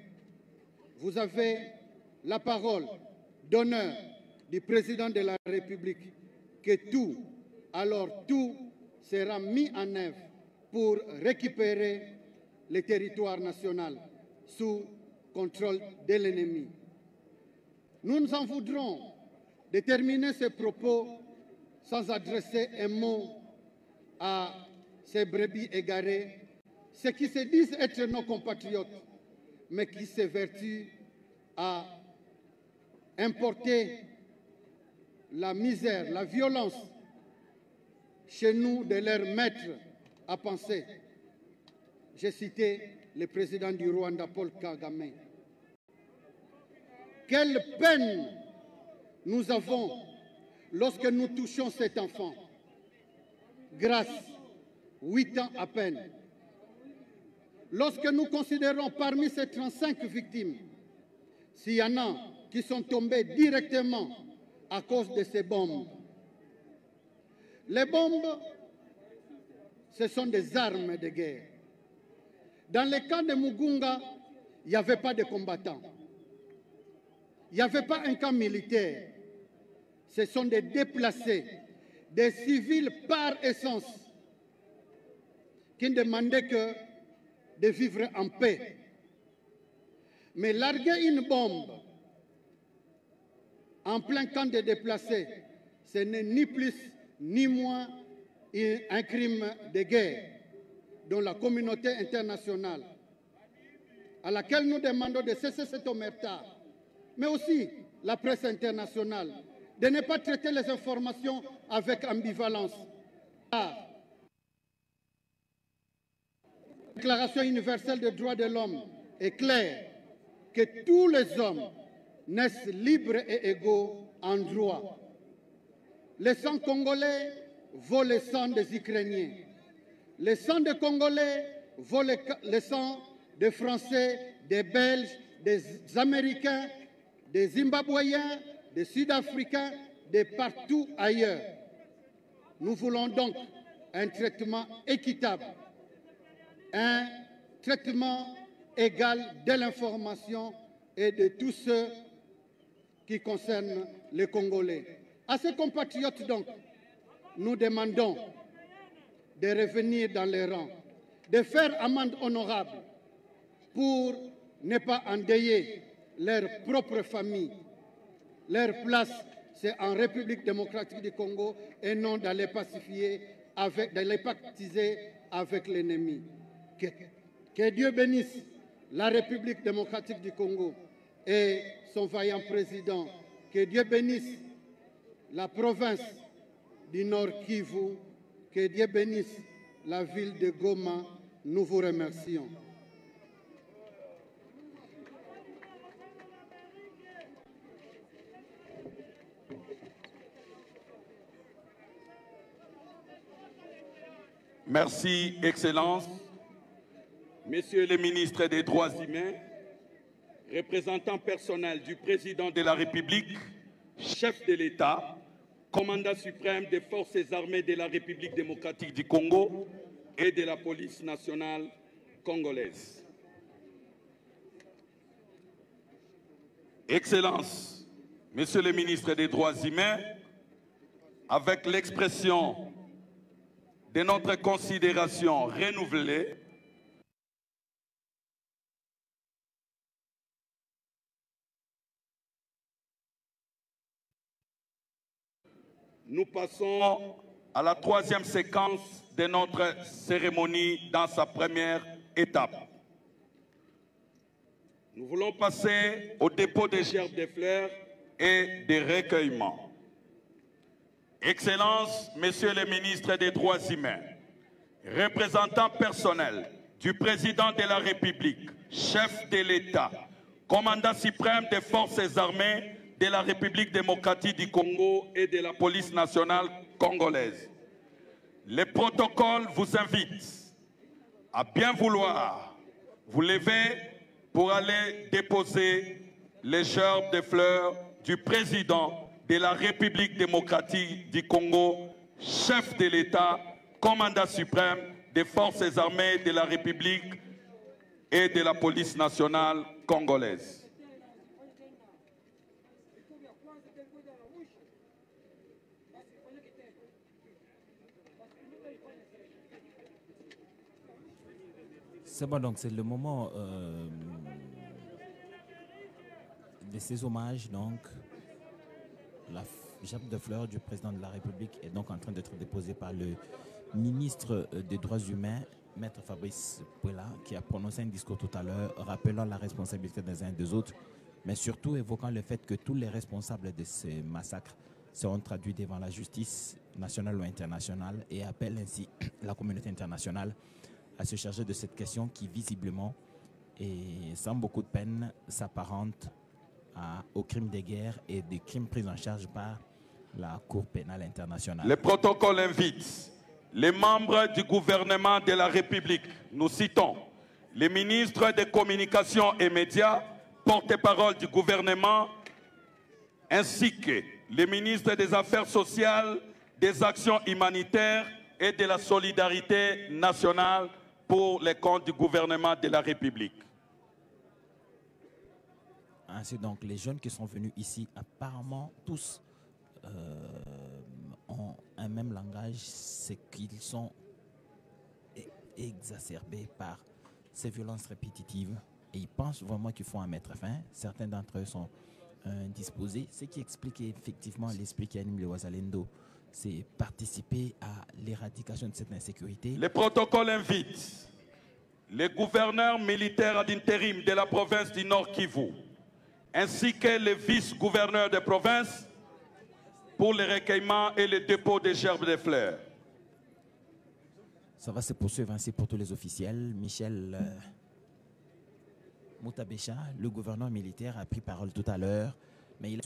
Vous avez la parole d'honneur du président de la République que tout, alors tout sera mis en œuvre pour récupérer le territoire national sous contrôle de l'ennemi. Nous nous en voudrons de terminer ces propos sans adresser un mot à ces brebis égarées, ceux qui se disent être nos compatriotes, mais qui s'évertuent à importer la misère, la violence chez nous de leur maître à penser. J'ai cité le président du Rwanda, Paul Kagame. Quelle peine nous avons lorsque nous touchons cet enfant. Grâce, 8 ans à peine. Lorsque nous considérons parmi ces 35 victimes, s'il y en a qui sont tombés directement à cause de ces bombes. Les bombes, ce sont des armes de guerre. Dans le camp de Mugunga, il n'y avait pas de combattants. Il n'y avait pas un camp militaire. Ce sont des déplacés, des civils par essence, qui ne demandaient que de vivre en paix. Mais larguer une bombe en plein camp de déplacés, ce n'est ni plus ni moins un crime de guerre dont la communauté internationale, à laquelle nous demandons de cesser cette omerta, mais aussi la presse internationale, de ne pas traiter les informations avec ambivalence. La Déclaration universelle des droits de l'homme est claire que tous les hommes naissent libres et égaux en droit. Le sang congolais vaut le sang des Ukrainiens. Le sang des Congolais vaut le sang des Français, des Belges, des Américains, des Zimbabwéens, des Sud-Africains, de partout ailleurs. Nous voulons donc un traitement équitable, un traitement égal de l'information et de tous ceux qui concernent les Congolais. À ces compatriotes donc, nous demandons de revenir dans les rangs, de faire amende honorable pour ne pas endeuiller leur propre famille. Leur place, c'est en République démocratique du Congo et non d'aller pacifier, d'aller pactiser avec l'ennemi. Que Dieu bénisse la République démocratique du Congo et son vaillant président. Que Dieu bénisse la province du Nord Kivu. Que Dieu bénisse la ville de Goma. Nous vous remercions. Merci, Excellence. Messieurs les ministres des Droits humains, représentants personnels du Président de la République, chef de l'État, commandant suprême des forces armées de la République démocratique du Congo et de la police nationale congolaise. Excellences, Messieurs les ministres des Droits humains, avec l'expression de notre considération renouvelée, nous passons à la troisième séquence de notre cérémonie dans sa première étape. Nous voulons passer au dépôt des gerbes de fleurs et des recueillements. Excellences, Messieurs les ministres des Droits humains, représentants personnels du Président de la République, chef de l'État, commandant suprême des forces armées de la République démocratique du Congo et de la police nationale congolaise. Le protocole vous invite à bien vouloir vous lever pour aller déposer les gerbes de fleurs du président de la République démocratique du Congo, chef de l'État, commandant suprême des forces armées de la République et de la police nationale congolaise. C'est bon, donc c'est le moment de ces hommages. Donc, la gerbe de fleurs du président de la République est donc en train d'être déposée par le ministre des Droits humains, Maître Fabrice Pouela, qui a prononcé un discours tout à l'heure, rappelant la responsabilité des uns et des autres, mais surtout évoquant le fait que tous les responsables de ces massacres seront traduits devant la justice nationale ou internationale, et appelle ainsi la communauté internationale à se charger de cette question qui visiblement et sans beaucoup de peine s'apparente aux crimes de guerre et des crimes pris en charge par la Cour pénale internationale. Le protocole invite les membres du gouvernement de la République, nous citons, les ministres des Communications et Médias, porte-parole du gouvernement, ainsi que les ministres des Affaires sociales, des Actions humanitaires et de la solidarité nationale pour les comptes du gouvernement de la République. Ainsi donc, les jeunes qui sont venus ici, apparemment tous ont un même langage, c'est qu'ils sont exacerbés par ces violences répétitives et ils pensent vraiment qu'il faut en mettre fin. Certains d'entre eux sont disposés, ce qui explique effectivement l'esprit qui anime les Wazalendo, c'est participer à l'éradication de cette insécurité. Le protocole invite les gouverneurs militaires d'intérim de la province du Nord Kivu, ainsi que les vice-gouverneurs de province pour le recueillement et le dépôt des gerbes de fleurs. Ça va se poursuivre ainsi pour tous les officiels. Michel Moutabécha, le gouverneur militaire, a pris parole tout à l'heure, mais il a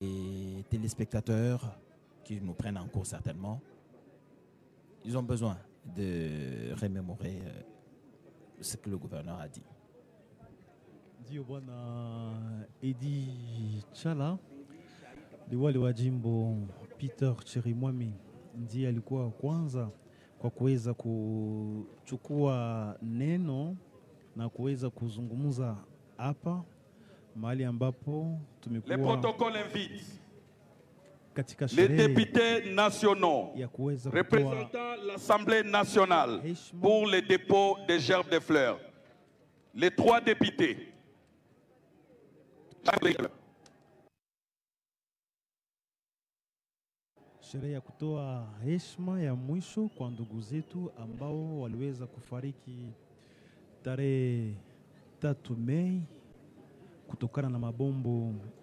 les téléspectateurs qui nous prennent en cours certainement. Ils ont besoin de remémorer ce que le gouverneur a dit. Ndio bwana Edi Chala, liwali wa jimbo Peter Chirimwami ndiye alikuwa kwanza kwa kuweza kuchukua neno na kuweza kuzungumza hapa mahali ambapo tumekuwa. Le protocole invite les députés nationaux représentant l'Assemblée nationale pour le dépôt des gerbes de fleurs. Les 3 députés. Sherehe ya kutoa heshima ya mwisho kwa ndugu zetu ambao waliweza kufariki tarehe 3 Mei kutokana na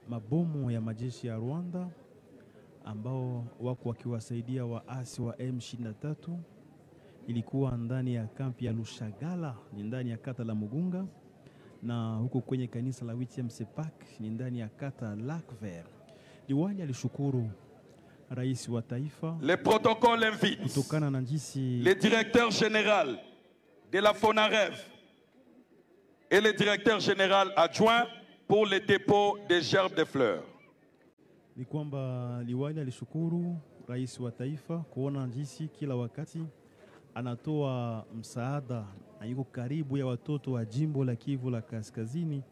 mabomu ya majeshi ya Rwanda ambao wako wakiwasaidia waasi wa M23. Ilikuwa ndani ya kampi ya Lushagala, ni ndani ya kata la Mugunga, na huko kwenye kanisa la 8e Sepak ni ndani ya kata Lac Vert. Liwali alishukuru rais wa taifa. Le protocole invite kutokana na jinsi le directeur général de la FONAREV et le directeur général adjoint pour le dépôt des gerbes de fleurs. Ni kwamba liwali alishukuru rais wa taifa kuona jinsi kila wakati anatoa msaada na yuko karibu ya watoto wa jimbo la Kivu la Kaskazini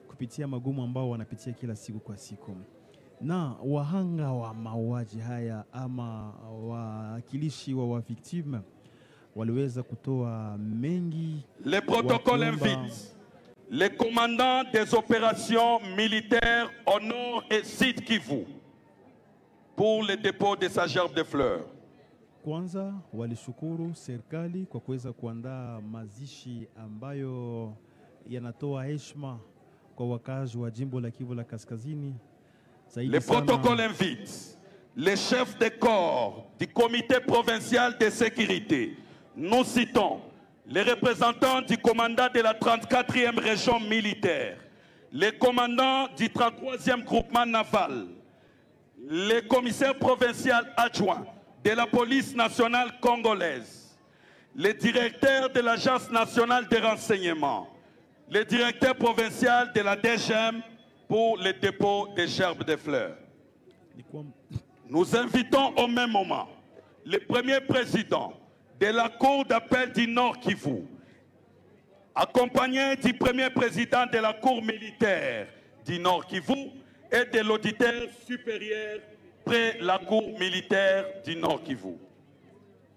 kupitia magumu ambao wanapitia kila siku kwa siku. Na wahanga wa mauaji haya ama wakilishi wa victime waliweza kutoa mengi. Le protocole invite les commandants des opérations militaires au nord et sud Kivu pour le dépôt de sa gerbe de fleurs. Kwanza walishukuru serikali kwa kuweza kuandaa mazishi ambayo yanatoa heshima kwa wakazi wa jimbo la Kivu la Kaskazini. Le protocole invite les chefs de corps du comité provincial de sécurité. Nous citons les représentants du commandant de la 34e région militaire, les commandants du 33e groupement naval, les commissaires provinciaux adjoints de la police nationale congolaise, les directeurs de l'Agence nationale de renseignement, le directeur provincial de la DGM pour le dépôt des gerbes de fleurs. Nous invitons au même moment le premier président de la Cour d'appel du Nord Kivu, accompagné du premier président de la Cour militaire du Nord Kivu et de l'auditeur supérieur près la Cour militaire du Nord Kivu.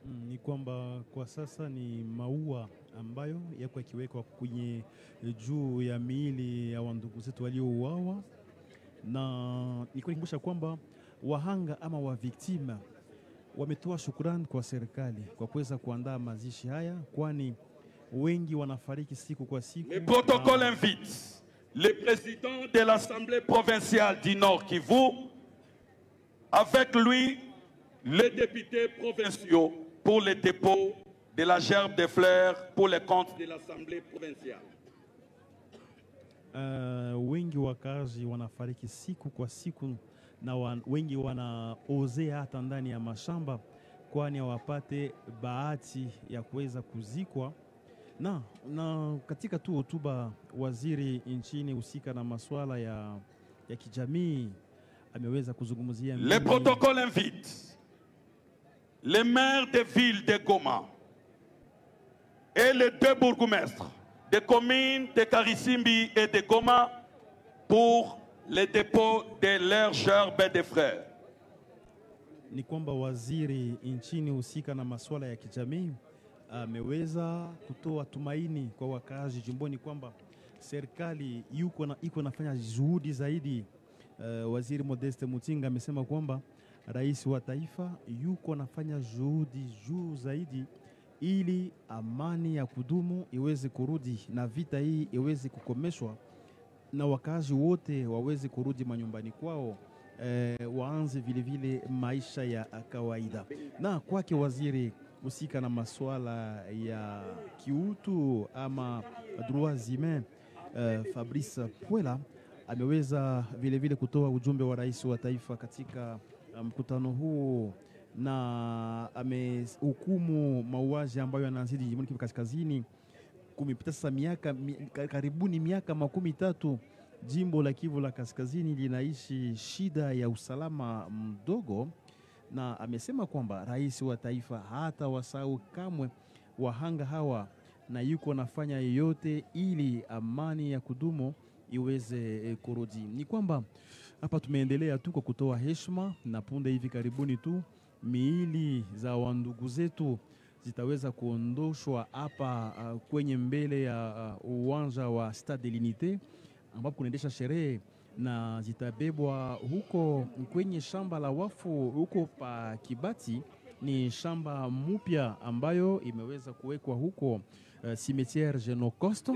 Ni kwamba kwa sasa ni maua ambayo yako yakiwekwa kwenye juu ya miili ya wandugu zetu waliouawa, na nikukumbusha kwamba wahanga ama wa victime wametoa shukrani kwa serikali kwa kuweza kuandaa mazishi haya, kwani wengi wanafariki siku kwa siku. Le protocole invite le président de l'Assemblée provinciale du Nord Kivu, avec lui, les députés provinciaux pour le dépôt de la gerbe de fleurs pour les comptes de l'Assemblée provinciale. Wengi wakazi wanafariki siku kwa siku na wengi wanaozea hata ndani ya mashamba kwani hawapate bahati ya kuweza kuzikwa. Na katika tu hotuba waziri nchini husika na masuala ya kijamii ameweza kuzungumzia le protocole invite les maires des villes de Goma et les deux bourgmestres des communes de Karisimbi et de Goma pour le dépôt de leurs gerbes de frères. Ni kwamba waziri nchini husika na masuala ya kijamii ameweza kutoa tumaini kwa wakazi jimboni kwamba serikali iko nafanya juhudi zaidi. Waziri Modeste Mutinga amesema kwamba rais wa taifa yuko nafanya juhudi juu zaidi ili amani ya kudumu iweze kurudi na vita hii iweze kukomeshwa na wakazi wote waweze kurudi manyumbani kwao, waanze vile maisha ya kawaida. Na kwake waziri husika na masuala ya kiutu ama droits humains Fabrice Puela ameweza vile kutoa ujumbe wa rais wa taifa katika mkutano huu, na amehukumu mauaji ambayo yanazidi jimboni Kivu Kaskazini. Kumepita sasa karibuni miaka 13 jimbo la Kivu la Kaskazini linaishi shida ya usalama mdogo, na amesema kwamba rais wa taifa hata wasahau kamwe wahanga hawa na yuko nafanya yote ili amani ya kudumu iweze kurudi. Ni kwamba hapa tumeendelea tu kwa kutoa heshima, na punde hivi karibuni tu miili za wandugu zetu zitaweza kuondoshwa hapa kwenye mbele ya uwanja wa Stade de l'Unité ambapo kunaendesha sherehe, na zitabebwa huko kwenye shamba la wafu huko pa Kibati. Ni shamba mpya ambayo imeweza kuwekwa huko cimetière Genocosto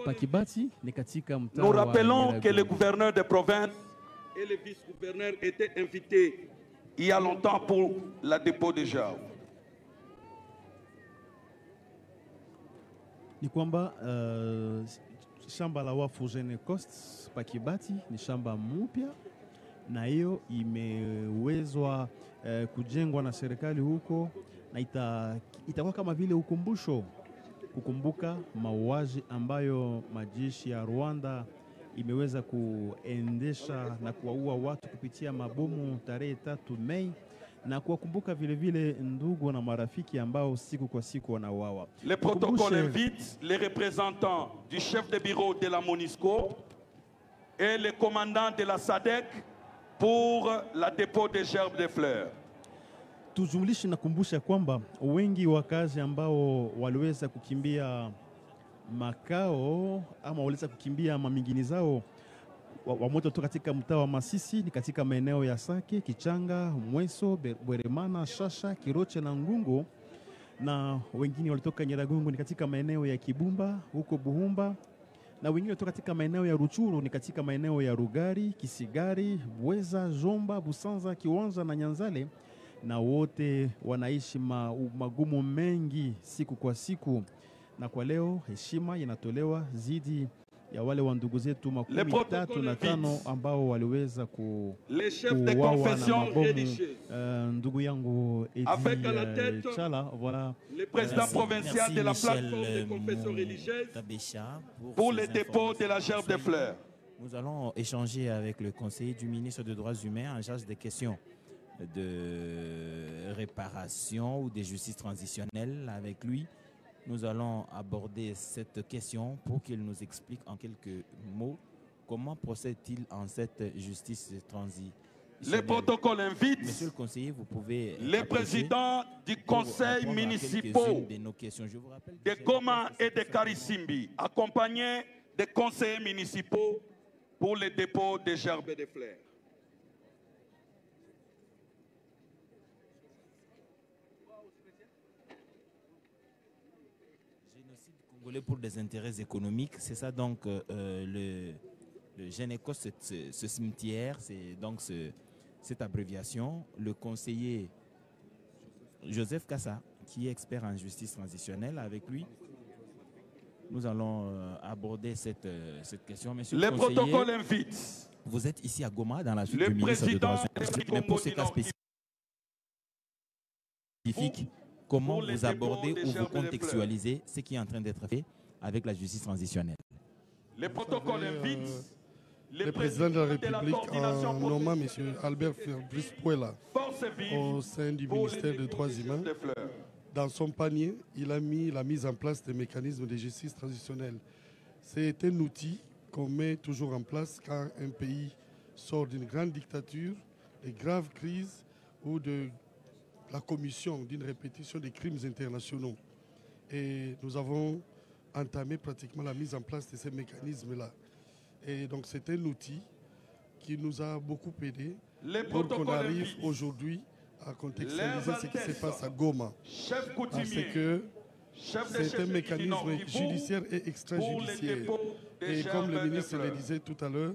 pa Kibati, ni katika mtaa wa. Nous rappelons que le gouverneur de province et le vice-gouverneur étaient invités il y a longtemps pour la dépôt de gerbes. Ni kwamba shamba la wafu Genocosto pa Kibati ni shamba mpya, na hiyo imewezwa kujengwa na serikali huko, na itakuwa kama vile ukumbusho kukumbuka mauaji ambayo majeshi ya Rwanda imeweza kuendesha na kuwaua watu kupitia mabomu tarehe 3 Mei, na kuwakumbuka vile ndugu na marafiki ambao siku kwa siku wanauawa. Le protocole invite les représentants du chef de bureau de la MONUSCO et le commandant de la SADC pour la dépôt des gerbes de fleurs. Tujumlishi nakumbusha kwamba wengi wakazi ambao waliweza kukimbia makao ama waliweza kukimbia mamingini zao wamoja kutoka katika mtaa wa Masisi ni katika maeneo ya Sake, Kichanga, Mweso, Bweremana, Shasha, Kiroche na Ngungu, na wengine walitoka Nyiragongo ni katika maeneo ya Kibumba huko Buhumba, na wengine walitoka katika maeneo ya Ruchuru ni katika maeneo ya Rugari, Kisigari, Bweza, Jomba, Busanza, Kiwanja na Nyanzale, na wote wanaishi magumu mengi siku kwa siku. Na kwa leo heshima inatolewa zidi ya wale wa ndugu zetu 35 ambao waliweza kuuawa na mabomu. Ndugu yangu Edi Chala, voilà. Le président provincial de la plateforme des confessions religieuses pour le dépôt de la gerbe de fleurs. Nous allons échanger avec le conseiller du ministre des Droits humains en charge des questions de réparation ou de justice transitionnelle. Avec lui, nous allons aborder cette question pour qu'il nous explique en quelques mots comment procède-t-il en cette justice transitionnelle. Le protocole invite Monsieur le conseiller, vous pouvez les présidents du conseil municipal de Goma et de Karisimbi, accompagnés des conseillers municipaux pour le dépôt des gerbes de fleurs. Pour des intérêts économiques, c'est ça donc le Génécos, ce cimetière, c'est donc cette abréviation. Le conseiller Joseph Kassa, qui est expert en justice transitionnelle, avec lui, nous allons aborder cette question. Monsieur le conseiller, protocole invite. Vous êtes ici à Goma, dans la suite du ministre des Droits humains. Mais pour ce cas spécifique, comment vous abordez ou vous contextualisez ce qui est en train d'être fait avec la justice transitionnelle? Le protocole invite le président de la République, en nommant M. Albert Fabrice Puela au sein du ministère des Droits humains, dans son panier, il a mis la mise en place des mécanismes de justice transitionnelle. C'est un outil qu'on met toujours en place quand un pays sort d'une grande dictature, de graves crises ou de la commission d'une répétition des crimes internationaux. Et nous avons entamé pratiquement la mise en place de ces mécanismes-là. Et donc c'est un outil qui nous a beaucoup aidé pour qu'on arrive aujourd'hui à contextualiser ce qui se passe à Goma. Parce que c'est un mécanisme judiciaire et extrajudiciaire. Et comme le ministre le disait tout à l'heure,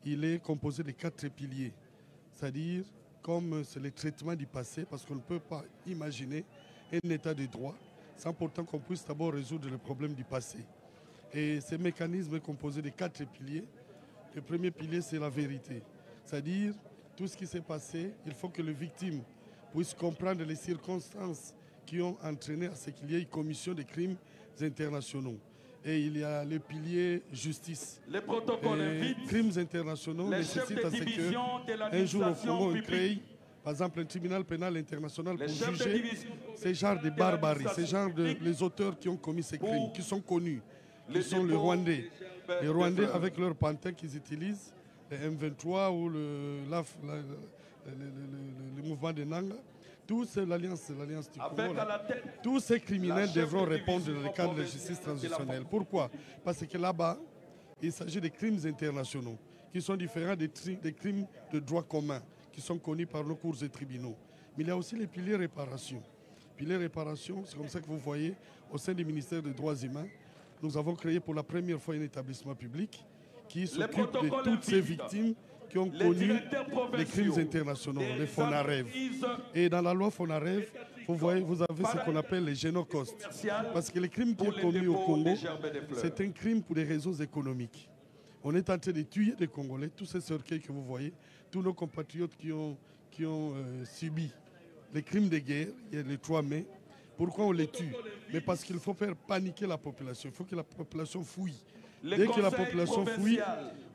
il est composé de 4 piliers. C'est-à-dire, comme c'est le traitement du passé, parce qu'on ne peut pas imaginer un état de droit sans pourtant qu'on puisse d'abord résoudre le problème du passé. Et ce mécanisme est composé de 4 piliers. Le premier pilier, c'est la vérité. C'est-à-dire, tout ce qui s'est passé, il faut que les victimes puissent comprendre les circonstances qui ont entraîné à ce qu'il y ait une commission de crimes internationaux. Et il y a le pilier justice. Les protocoles invitent crimes internationaux nécessitent à ce qu'un jour au Congo, on crée, par exemple, un tribunal pénal international pour juger ces genres de barbarie, ces genres de les auteurs qui ont commis ces crimes, qui sont connus, qui sont les Rwandais. Les Rwandais, avec leur pantin qu'ils utilisent, le M23 ou le mouvement de Nanga, tous l'alliance du Congo, tous ces criminels devront répondre dans le cadre de la justice transitionnelle. Pourquoi? Parce que là-bas, il s'agit de crimes internationaux qui sont différents des crimes de droit commun qui sont connus par nos cours et tribunaux. Mais il y a aussi les piliers réparation. Piliers réparation, c'est comme ça que vous voyez, au sein du ministère des Droits humains, nous avons créé pour la première fois un établissement public qui s'occupe de toutes ces victimes qui ont connu les crimes internationaux, les FONAREV. Et dans la loi FONAREV, vous avez ce qu'on appelle les génocostes. Parce que les crimes qui sont commis au Congo, c'est un crime pour des raisons économiques. On est en train de tuer des Congolais, tous ces cercueils que vous voyez, tous nos compatriotes qui ont subi les crimes de guerre, il y a le 3 mai. Pourquoi on les tue? Mais parce qu'il faut faire paniquer la population, il faut que la population fouille. Dès que la population fouille,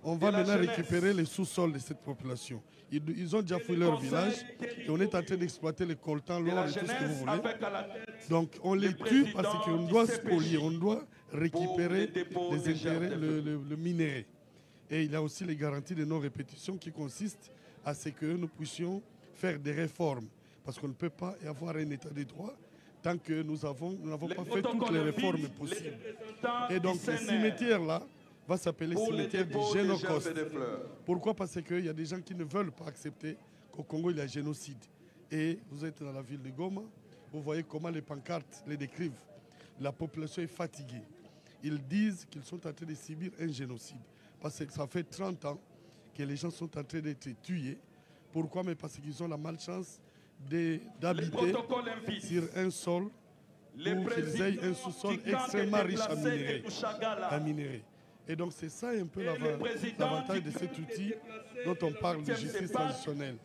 on va maintenant récupérer les sous-sols de cette population. Ils ont déjà fouillé leur village et on est en train d'exploiter les coltans, l'or et tout ce que vous voulez. Donc on les tue parce qu'on doit spolier, on doit récupérer les intérêts, le minerai. Et il y a aussi les garanties de non-répétition qui consistent à ce que nous puissions faire des réformes. Parce qu'on ne peut pas y avoir un état de droit tant que nous n'avons pas fait toutes les réformes possibles. Et donc ce cimetière-là va s'appeler cimetière du Génocoste. Pourquoi? Parce qu'il y a des gens qui ne veulent pas accepter qu'au Congo il y a génocide. Et vous êtes dans la ville de Goma, vous voyez comment les pancartes les décrivent. La population est fatiguée. Ils disent qu'ils sont en train de subir un génocide. Parce que ça fait 30 ans que les gens sont en train d'être tués. Pourquoi? Mais parce qu'ils ont la malchance d'habiter sur un sol où ils aient un sous-sol extrêmement riche en minerais. Et donc c'est ça un peu l'avantage de cet outil dont on parle de justice traditionnelle.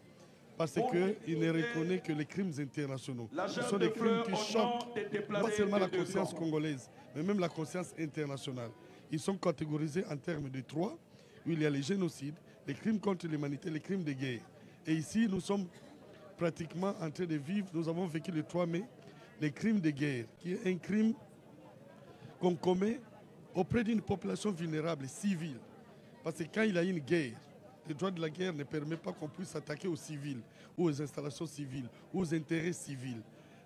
Parce qu'il ne reconnaît que les crimes internationaux. Ce sont des crimes qui choquent pas seulement la conscience congolaise, mais même la conscience internationale. Ils sont catégorisés en termes de 3, où il y a les génocides, les crimes contre l'humanité, les crimes de guerre. Et ici, nous sommes pratiquement en train de vivre, nous avons vécu le 3 mai, les crimes de guerre, qui est un crime qu'on commet auprès d'une population vulnérable, civile. Parce que quand il y a une guerre, le droit de la guerre ne permet pas qu'on puisse s'attaquer aux civils, ou aux installations civiles, ou aux intérêts civils.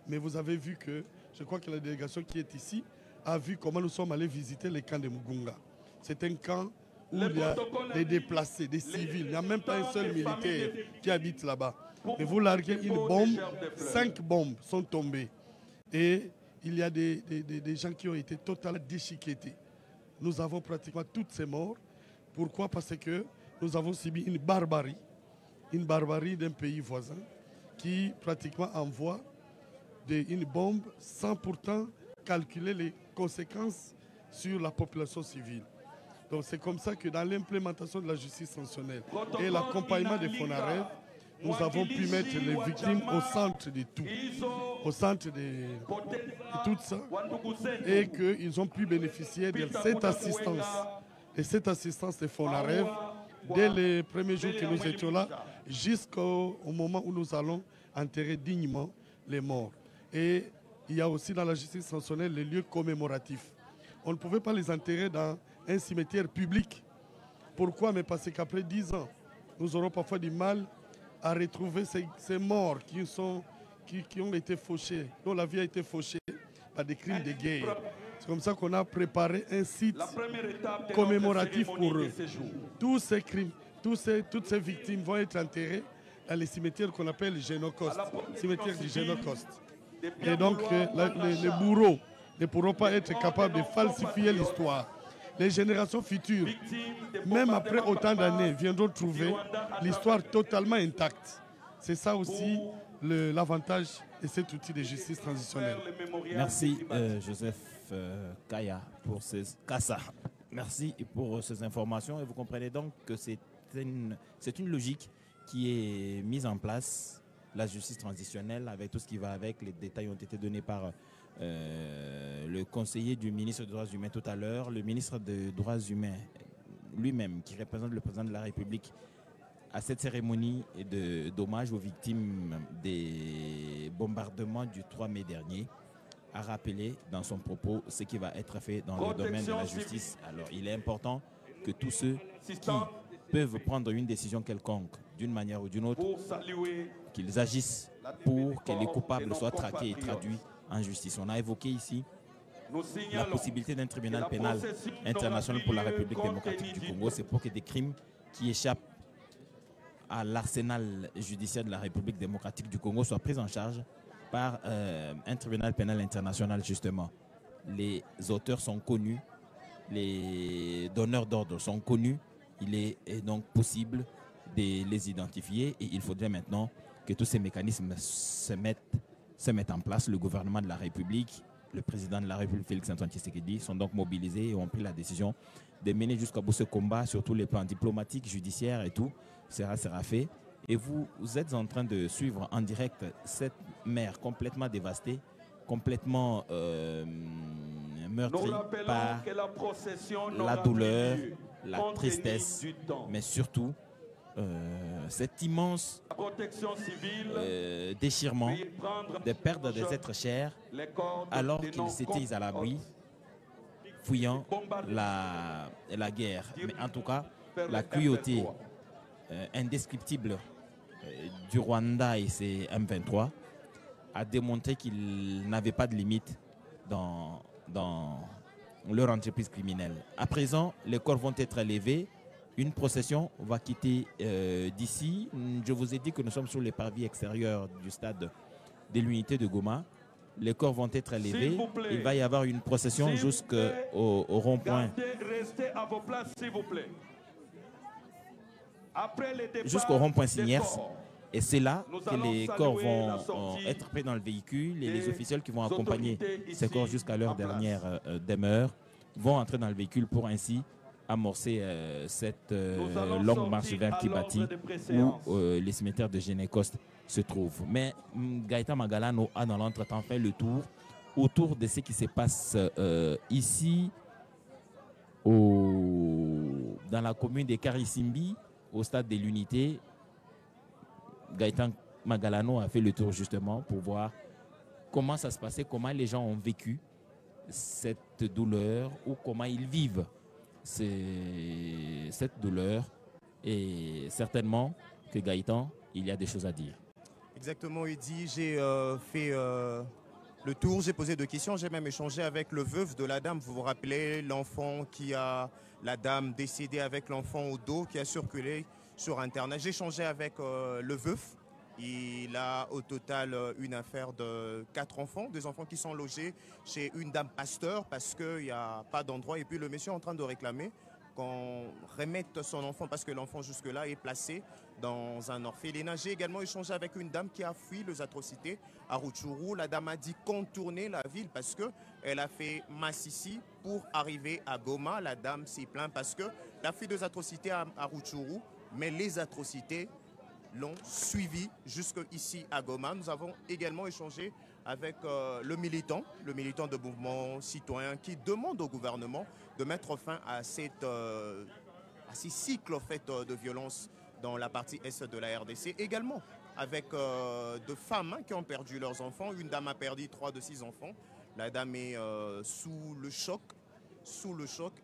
Mais vous avez vu que, je crois que la délégation qui est ici a vu comment nous sommes allés visiter les camps de Mugunga. C'est un camp où il y a des déplacés, des civils. Il n'y a même pas un seul militaire qui habite là-bas. Et vous larguez une bombe, 5 bombes sont tombées. Et il y a des gens qui ont été totalement déchiquetés. Nous avons pratiquement toutes ces morts. Pourquoi? Parce que nous avons subi une barbarie d'un pays voisin qui pratiquement envoie une bombe sans pourtant calculer les conséquences sur la population civile. Donc c'est comme ça que dans l'implémentation de la justice transitionnelle et l'accompagnement des FONAREV, nous avons pu mettre les victimes au centre de tout, au centre de tout ça, et qu'ils ont pu bénéficier de cette assistance. Et cette assistance des FONAREV, dès les premiers jours que nous étions là, jusqu'au moment où nous allons enterrer dignement les morts. Et il y a aussi dans la justice transitionnelle les lieux commémoratifs. On ne pouvait pas les enterrer dans un cimetière public. Pourquoi? Mais parce qu'après 10 ans, nous aurons parfois du mal à retrouver ces morts qui ont été fauchés, dont la vie a été fauchée par des crimes de guerre. C'est comme ça qu'on a préparé un site commémoratif pour eux. Tous ces crimes, toutes ces victimes vont être enterrées dans les cimetières qu'on appelle le Génocauste, cimetière du Génocauste. Et donc les bourreaux ne pourront pas être capables de falsifier l'histoire. Les générations futures, même après autant d'années, viendront trouver l'histoire totalement intacte. C'est ça aussi l'avantage de cet outil de justice transitionnelle. Merci Joseph Kaya pour Merci pour ces informations. Et vous comprenez donc que c'est une logique qui est mise en place, la justice transitionnelle, avec tout ce qui va avec. Les détails ont été donnés par le conseiller du ministre des Droits humains tout à l'heure, le ministre des Droits humains lui-même, qui représente le président de la République à cette cérémonie d'hommage aux victimes des bombardements du 3 mai dernier, a rappelé dans son propos ce qui va être fait dans le domaine de la justice. Alors, il est important que tous ceux qui peuvent prendre une décision quelconque, d'une manière ou d'une autre, qu'ils agissent pour que les coupables soient traqués et traduits en justice. On a évoqué ici la possibilité d'un tribunal pénal international pour la République démocratique du Congo. C'est pour que des crimes qui échappent à l'arsenal judiciaire de la République démocratique du Congo soient pris en charge par un tribunal pénal international, justement. Les auteurs sont connus, les donneurs d'ordre sont connus. Il est donc possible de les identifier et il faudrait maintenant que tous ces mécanismes se mettent en place. Le gouvernement de la République, le président de la République, Félix-Antoine Tshisekedi, sont donc mobilisés et ont pris la décision de mener jusqu'à bout ce combat sur tous les plans diplomatiques, judiciaires et tout. Sera fait. Et vous êtes en train de suivre en direct cette mer complètement dévastée, complètement meurtrie par la douleur, la tristesse, mais surtout cet immense déchirement de perdre des êtres chers alors qu'ils s'étaient à l'abri, fuyant la guerre. Mais en tout cas, la cruauté indescriptible du Rwanda et ses M23 a démontré qu'ils n'avaient pas de limite dans leur entreprise criminelle. À présent, les corps vont être élevés. Une procession va quitter d'ici. Je vous ai dit que nous sommes sur les parvis extérieurs du stade de l'unité de Goma. Les corps vont être élevés. Il va y avoir une procession jusqu'au rond-point. Jusqu'au rond-point Signiers. Et c'est là que les corps vont être pris dans le véhicule et les officiels qui vont accompagner ces corps jusqu'à leur dernière demeure vont entrer dans le véhicule pour ainsi amorcer cette longue marche vers Kibati où les cimetières de Génécoste se trouvent. Mais Gaëtan Magalano a dans l'entretemps fait le tour autour de ce qui se passe ici dans la commune de Karisimbi, au stade de l'unité. Gaëtan Magalano a fait le tour justement pour voir comment ça se passait, comment les gens ont vécu cette douleur ou comment ils vivent cette douleur. Et certainement que Gaëtan, il y a des choses à dire. Exactement, Eddy. J'ai fait le tour, j'ai posé 2 questions, j'ai même échangé avec le veuf de la dame. Vous vous rappelez l'enfant la dame décédée avec l'enfant au dos qui a circulé sur Internet. J'ai échangé avec le veuf. Il a au total une affaire de 4 enfants, 2 enfants qui sont logés chez une dame pasteur parce qu'il n'y a pas d'endroit. Et puis le monsieur est en train de réclamer qu'on remette son enfant, parce que l'enfant jusque-là est placé dans un orphelinat. J'ai également échangé avec une dame qui a fui les atrocités à Rutshuru. La dame a dit contourner la ville parce qu'elle a fait Massissi pour arriver à Goma. La dame s'y plaint parce qu'elle a fui des atrocités à Rutshuru, mais les atrocités l'ont suivi jusqu'ici à Goma. Nous avons également échangé avec le militant de mouvement citoyen qui demande au gouvernement de mettre fin à ces cycles en fait, de violence dans la partie est de la RDC. Également avec de femmes qui ont perdu leurs enfants. Une dame a perdu 3 de 6 enfants. La dame est sous le choc,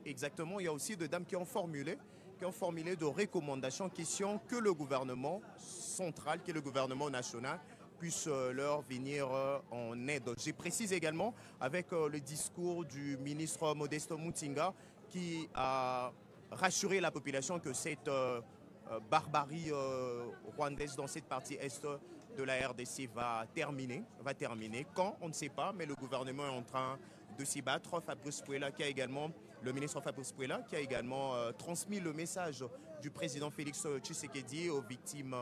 exactement. Il y a aussi des dames qui ont formulé de recommandations, questions que le gouvernement central, que le gouvernement national puisse leur venir en aide. Je précise également avec le discours du ministre Modesto Mutinga qui a rassuré la population que cette barbarie rwandaise dans cette partie est de la RDC va terminer. Quand, on ne sait pas, mais le gouvernement est en train de s'y battre. Le ministre Fabrice Pouela qui a également transmis le message du président Félix Tshisekedi aux victimes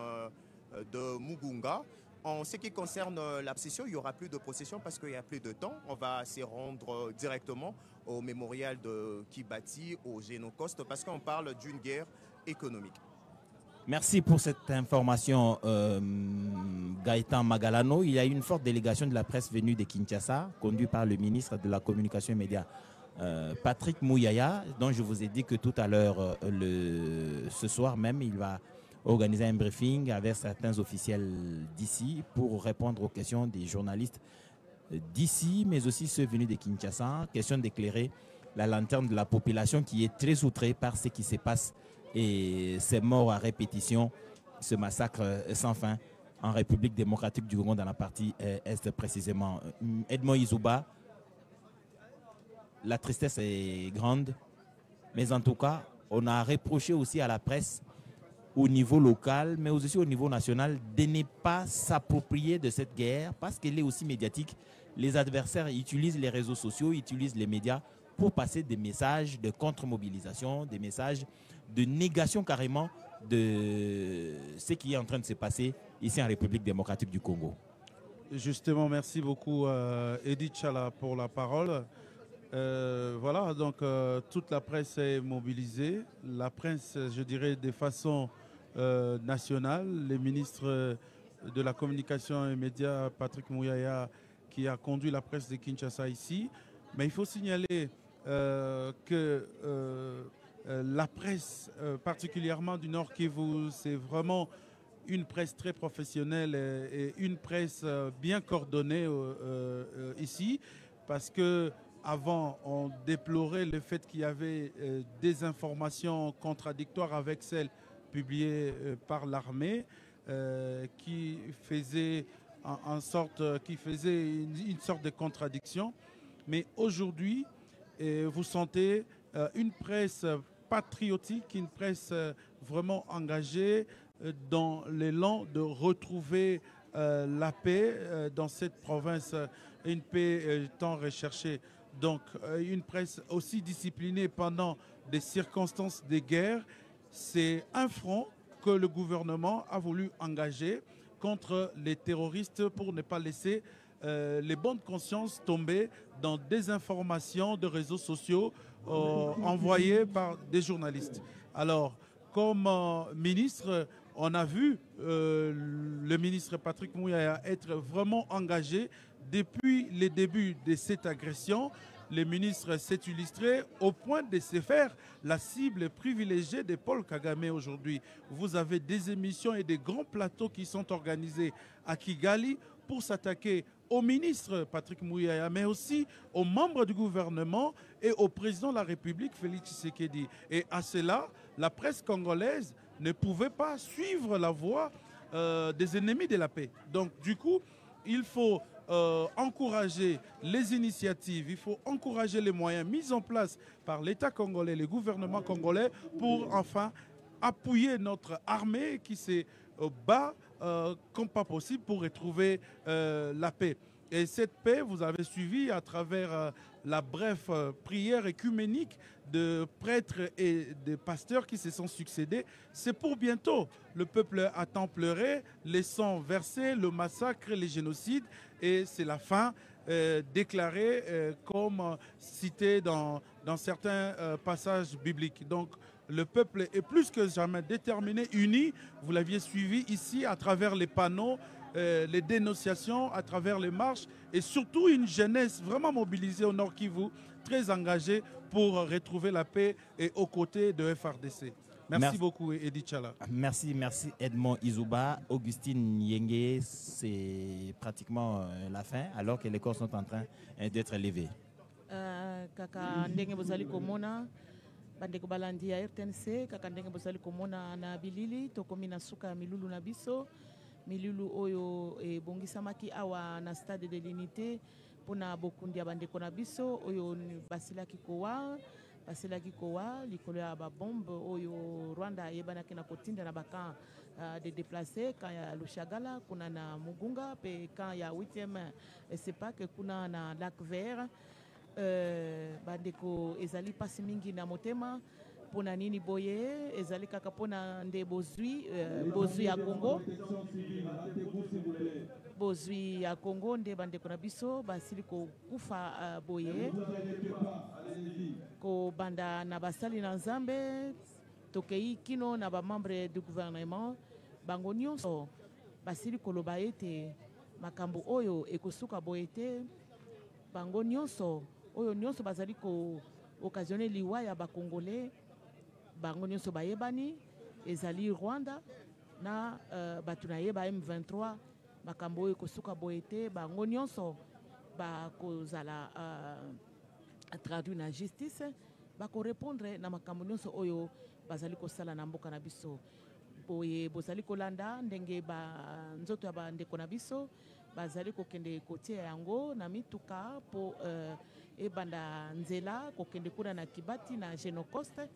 de Mugunga. En ce qui concerne l'absession, il n'y aura plus de procession parce qu'il n'y a plus de temps. On va se rendre directement au mémorial de Kibati, au Génocoste, parce qu'on parle d'une guerre économique. Merci pour cette information, Gaëtan Magalano. Il y a une forte délégation de la presse venue de Kinshasa, conduite par le ministre de la Communication et Médias, Patrick Mouyaya, dont je vous ai dit que tout à l'heure, ce soir même, il va organiser un briefing avec certains officiels d'ici pour répondre aux questions des journalistes d'ici, mais aussi ceux venus de Kinshasa. Question d'éclairer la lanterne de la population qui est très outrée par ce qui se passe et ces morts à répétition, ce massacre sans fin en République démocratique du Congo dans la partie est précisément. Edmond Izouba, la tristesse est grande, mais en tout cas, on a reproché aussi à la presse au niveau local, mais aussi au niveau national, de ne pas s'approprier de cette guerre parce qu'elle est aussi médiatique. Les adversaires utilisent les réseaux sociaux, utilisent les médias pour passer des messages de contre-mobilisation, des messages de négation carrément de ce qui est en train de se passer ici en République démocratique du Congo. Justement, merci beaucoup Edith Chala pour la parole. Voilà, donc toute la presse est mobilisée. La presse, je dirais, de façon nationale. Le ministre de la Communication et Médias, Patrick Mouyaya, qui a conduit la presse de Kinshasa ici. Mais il faut signaler que la presse, particulièrement du Nord Kivu, c'est vraiment une presse très professionnelle et une presse bien coordonnée ici, parce que avant, on déplorait le fait qu'il y avait des informations contradictoires avec celles publiées par l'armée qui faisaient une sorte de contradiction. Mais aujourd'hui, vous sentez une presse patriotique, une presse vraiment engagée dans l'élan de retrouver la paix dans cette province, une paix tant recherchée. Donc une presse aussi disciplinée pendant des circonstances de guerre, c'est un front que le gouvernement a voulu engager contre les terroristes pour ne pas laisser les bonnes consciences tomber dans des informations de réseaux sociaux envoyées par des journalistes. Alors, comme ministre, on a vu le ministre Patrick Mouyaya être vraiment engagé depuis les débuts de cette agression. Le ministre s'est illustré au point de se faire la cible privilégiée de Paul Kagame aujourd'hui. Vous avez des émissions et des grands plateaux qui sont organisés à Kigali pour s'attaquer au ministre Patrick Mouyaya, mais aussi aux membres du gouvernement et au président de la République, Félix Tshisekedi. Et à cela, la presse congolaise ne pouvait pas suivre la voie des ennemis de la paix. Donc du coup, il faut encourager les initiatives, il faut encourager les moyens mis en place par l'État congolais, le gouvernement congolais, pour enfin appuyer notre armée qui se bat comme pas possible pour retrouver la paix. Et cette paix, vous avez suivi à travers la brève prière écuménique de prêtres et de pasteurs qui se sont succédés. C'est pour bientôt. Le peuple attend pleurer, les sangs versés, le massacre, les génocides, et c'est la fin déclarée comme cité dans certains passages bibliques. Donc le peuple est plus que jamais déterminé, uni. Vous l'aviez suivi ici à travers les panneaux, les dénonciations, à travers les marches, et surtout une jeunesse vraiment mobilisée au Nord Kivu, très engagée pour retrouver la paix et aux côtés de FRDC. Merci beaucoup, Edith Chala. Merci Edmond Izouba. Augustine Yenge, c'est pratiquement la fin, alors que les corps sont en train d'être levés. Kaka ndenge bozali komona bandeko balandi ya RTNC, kaka ndenge bozali komona na bilili tokomi na suka milulu na biso. Milulu oyo ebongisamaki awa na stade de l'unité pona bokundi ya bandeko na biso oyo basilaki kowa likolo ya babombe oyo Rwanda yebanaki na kotinda na bakan de déplacés kan ya Lushagala kuna na Mugunga pe kan ya 8e sepak kuna na Lac Vert. Bandeko ezali pasi mingi na motema pona nini boye ezali kaka pona nde bozwi ya Congo, bozwi ya Congo nde bandeko na biso basili kokufa boye ko banda na basali na Nzambe tokei kino na ba membre du gouvernement bango nyonso basili koloba ete makambo oyo ekosuka boye te. Bango nyonso oyo nyonso bazali ko occasionner liwa ya ba Congolais, bango nyonso bayebani ezali Rwanda na batu na yeba M23 makambo oyo kosuka boye te. Bango nyonso bakozala traduit na justice bako répondre na makambo nyonso oyo bazali kosala na mboka na biso. Boye bozali kolanda ndenge nzoto ya bandeko na biso bazali kokende kotia yango na mituka po ebanda nzela kokende kuna na Kibati na Génocoste,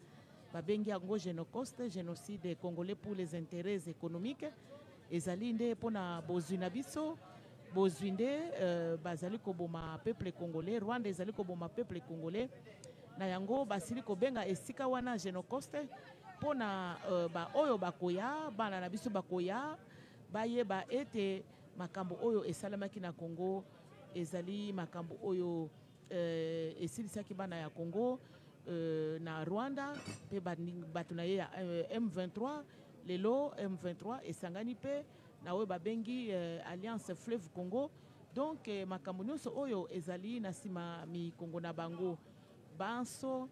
babengi yango Génocoste, génocide congolais pour les intérêts économiques. Ezali nde pona bozwi na biso, bozwi nde bazali koboma peuple congolais, Rwanda ezali koboma peuple congolais na yango basili kobenga esika wana Génocoste pona oyo bakoya bana na biso bakoya bayeba ete makambo oyo esalamaki na Congo ezali makambo oyo esilisaki bana ya Congo na Rwanda pe batu na ye ya M23 lelo M23 esangani pe na oyo babengi Alliance Fleuve Congo. Donc makambo nyonso oyo ezali na sima mi Congo na bango banso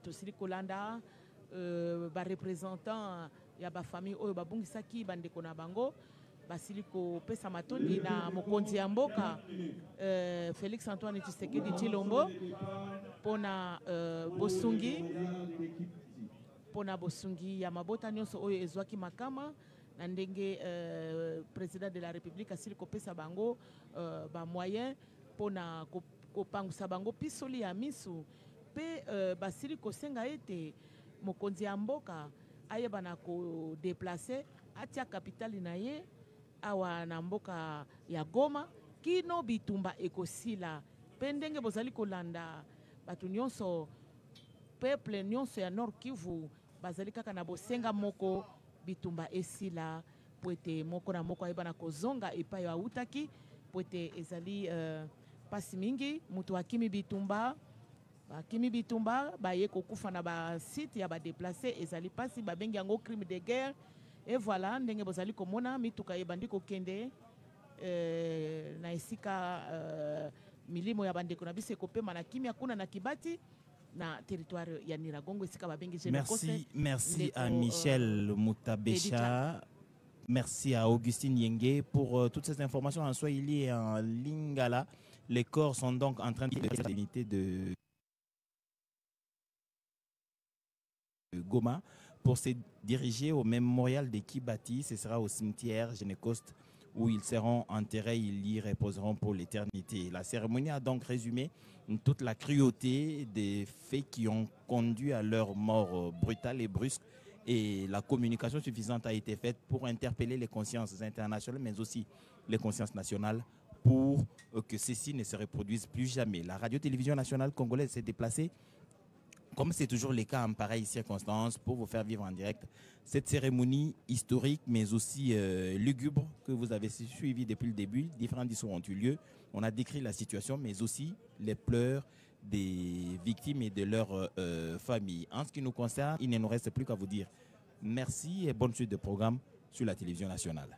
tosili kolanda ba représentant ya ba famille oyo babungisaki bandeko na bango basili kopesa matondi na mokonzi ya mboka Félix Antoine Tshisekedi Tshilombo pona bosungi ya mabota nyonso oyo ezwaki makama na ndenge président de la République asili kopesa bango ba moyen pona kopangusa bango pisoli ya misu pe basili kosenga ete mokonzi ya mboka ayebana ko déplacer atia capitale na ye awa na mboka ya Goma kino bitumba ekosila pe ndenge bozali kolanda batu nyonso peuple nyonso ya Nord Kivu bazali kaka na bosenga moko bitumba esila po ete moko na moko ayebana kozonga epai ya utaki po ete ezali pasi mingi mutu akimi bitumba baye kokufa na ba site ya ba déplacer ezali pasi babengi yango crime de guerre. Et voilà ndenge bozali komona mituka ebandi kokende na esika milimo ya bandeko na biso ekopema na kimia kuna na Kibati na territoire ya Niragongo esika babengi Génocoste. Merci à Michel Moutabécha. Merci à Augustine Yenge pour toutes ces informations en Swahili et en Lingala. Les corps sont donc en train de l'unité de Goma pour se diriger au mémorial de Kibati. Ce sera au cimetière Génocoste où ils seront enterrés, ils y reposeront pour l'éternité. La cérémonie a donc résumé toute la cruauté des faits qui ont conduit à leur mort brutale et brusque, et la communication suffisante a été faite pour interpeller les consciences internationales mais aussi les consciences nationales pour que ceci ne se reproduise plus jamais. La radio-télévision nationale congolaise s'est déplacée, comme c'est toujours le cas en pareille circonstance, pour vous faire vivre en direct cette cérémonie historique, mais aussi lugubre, que vous avez suivi depuis le début. Différents discours ont eu lieu. On a décrit la situation, mais aussi les pleurs des victimes et de leurs familles. En ce qui nous concerne, il ne nous reste plus qu'à vous dire merci et bonne suite de programme sur la télévision nationale.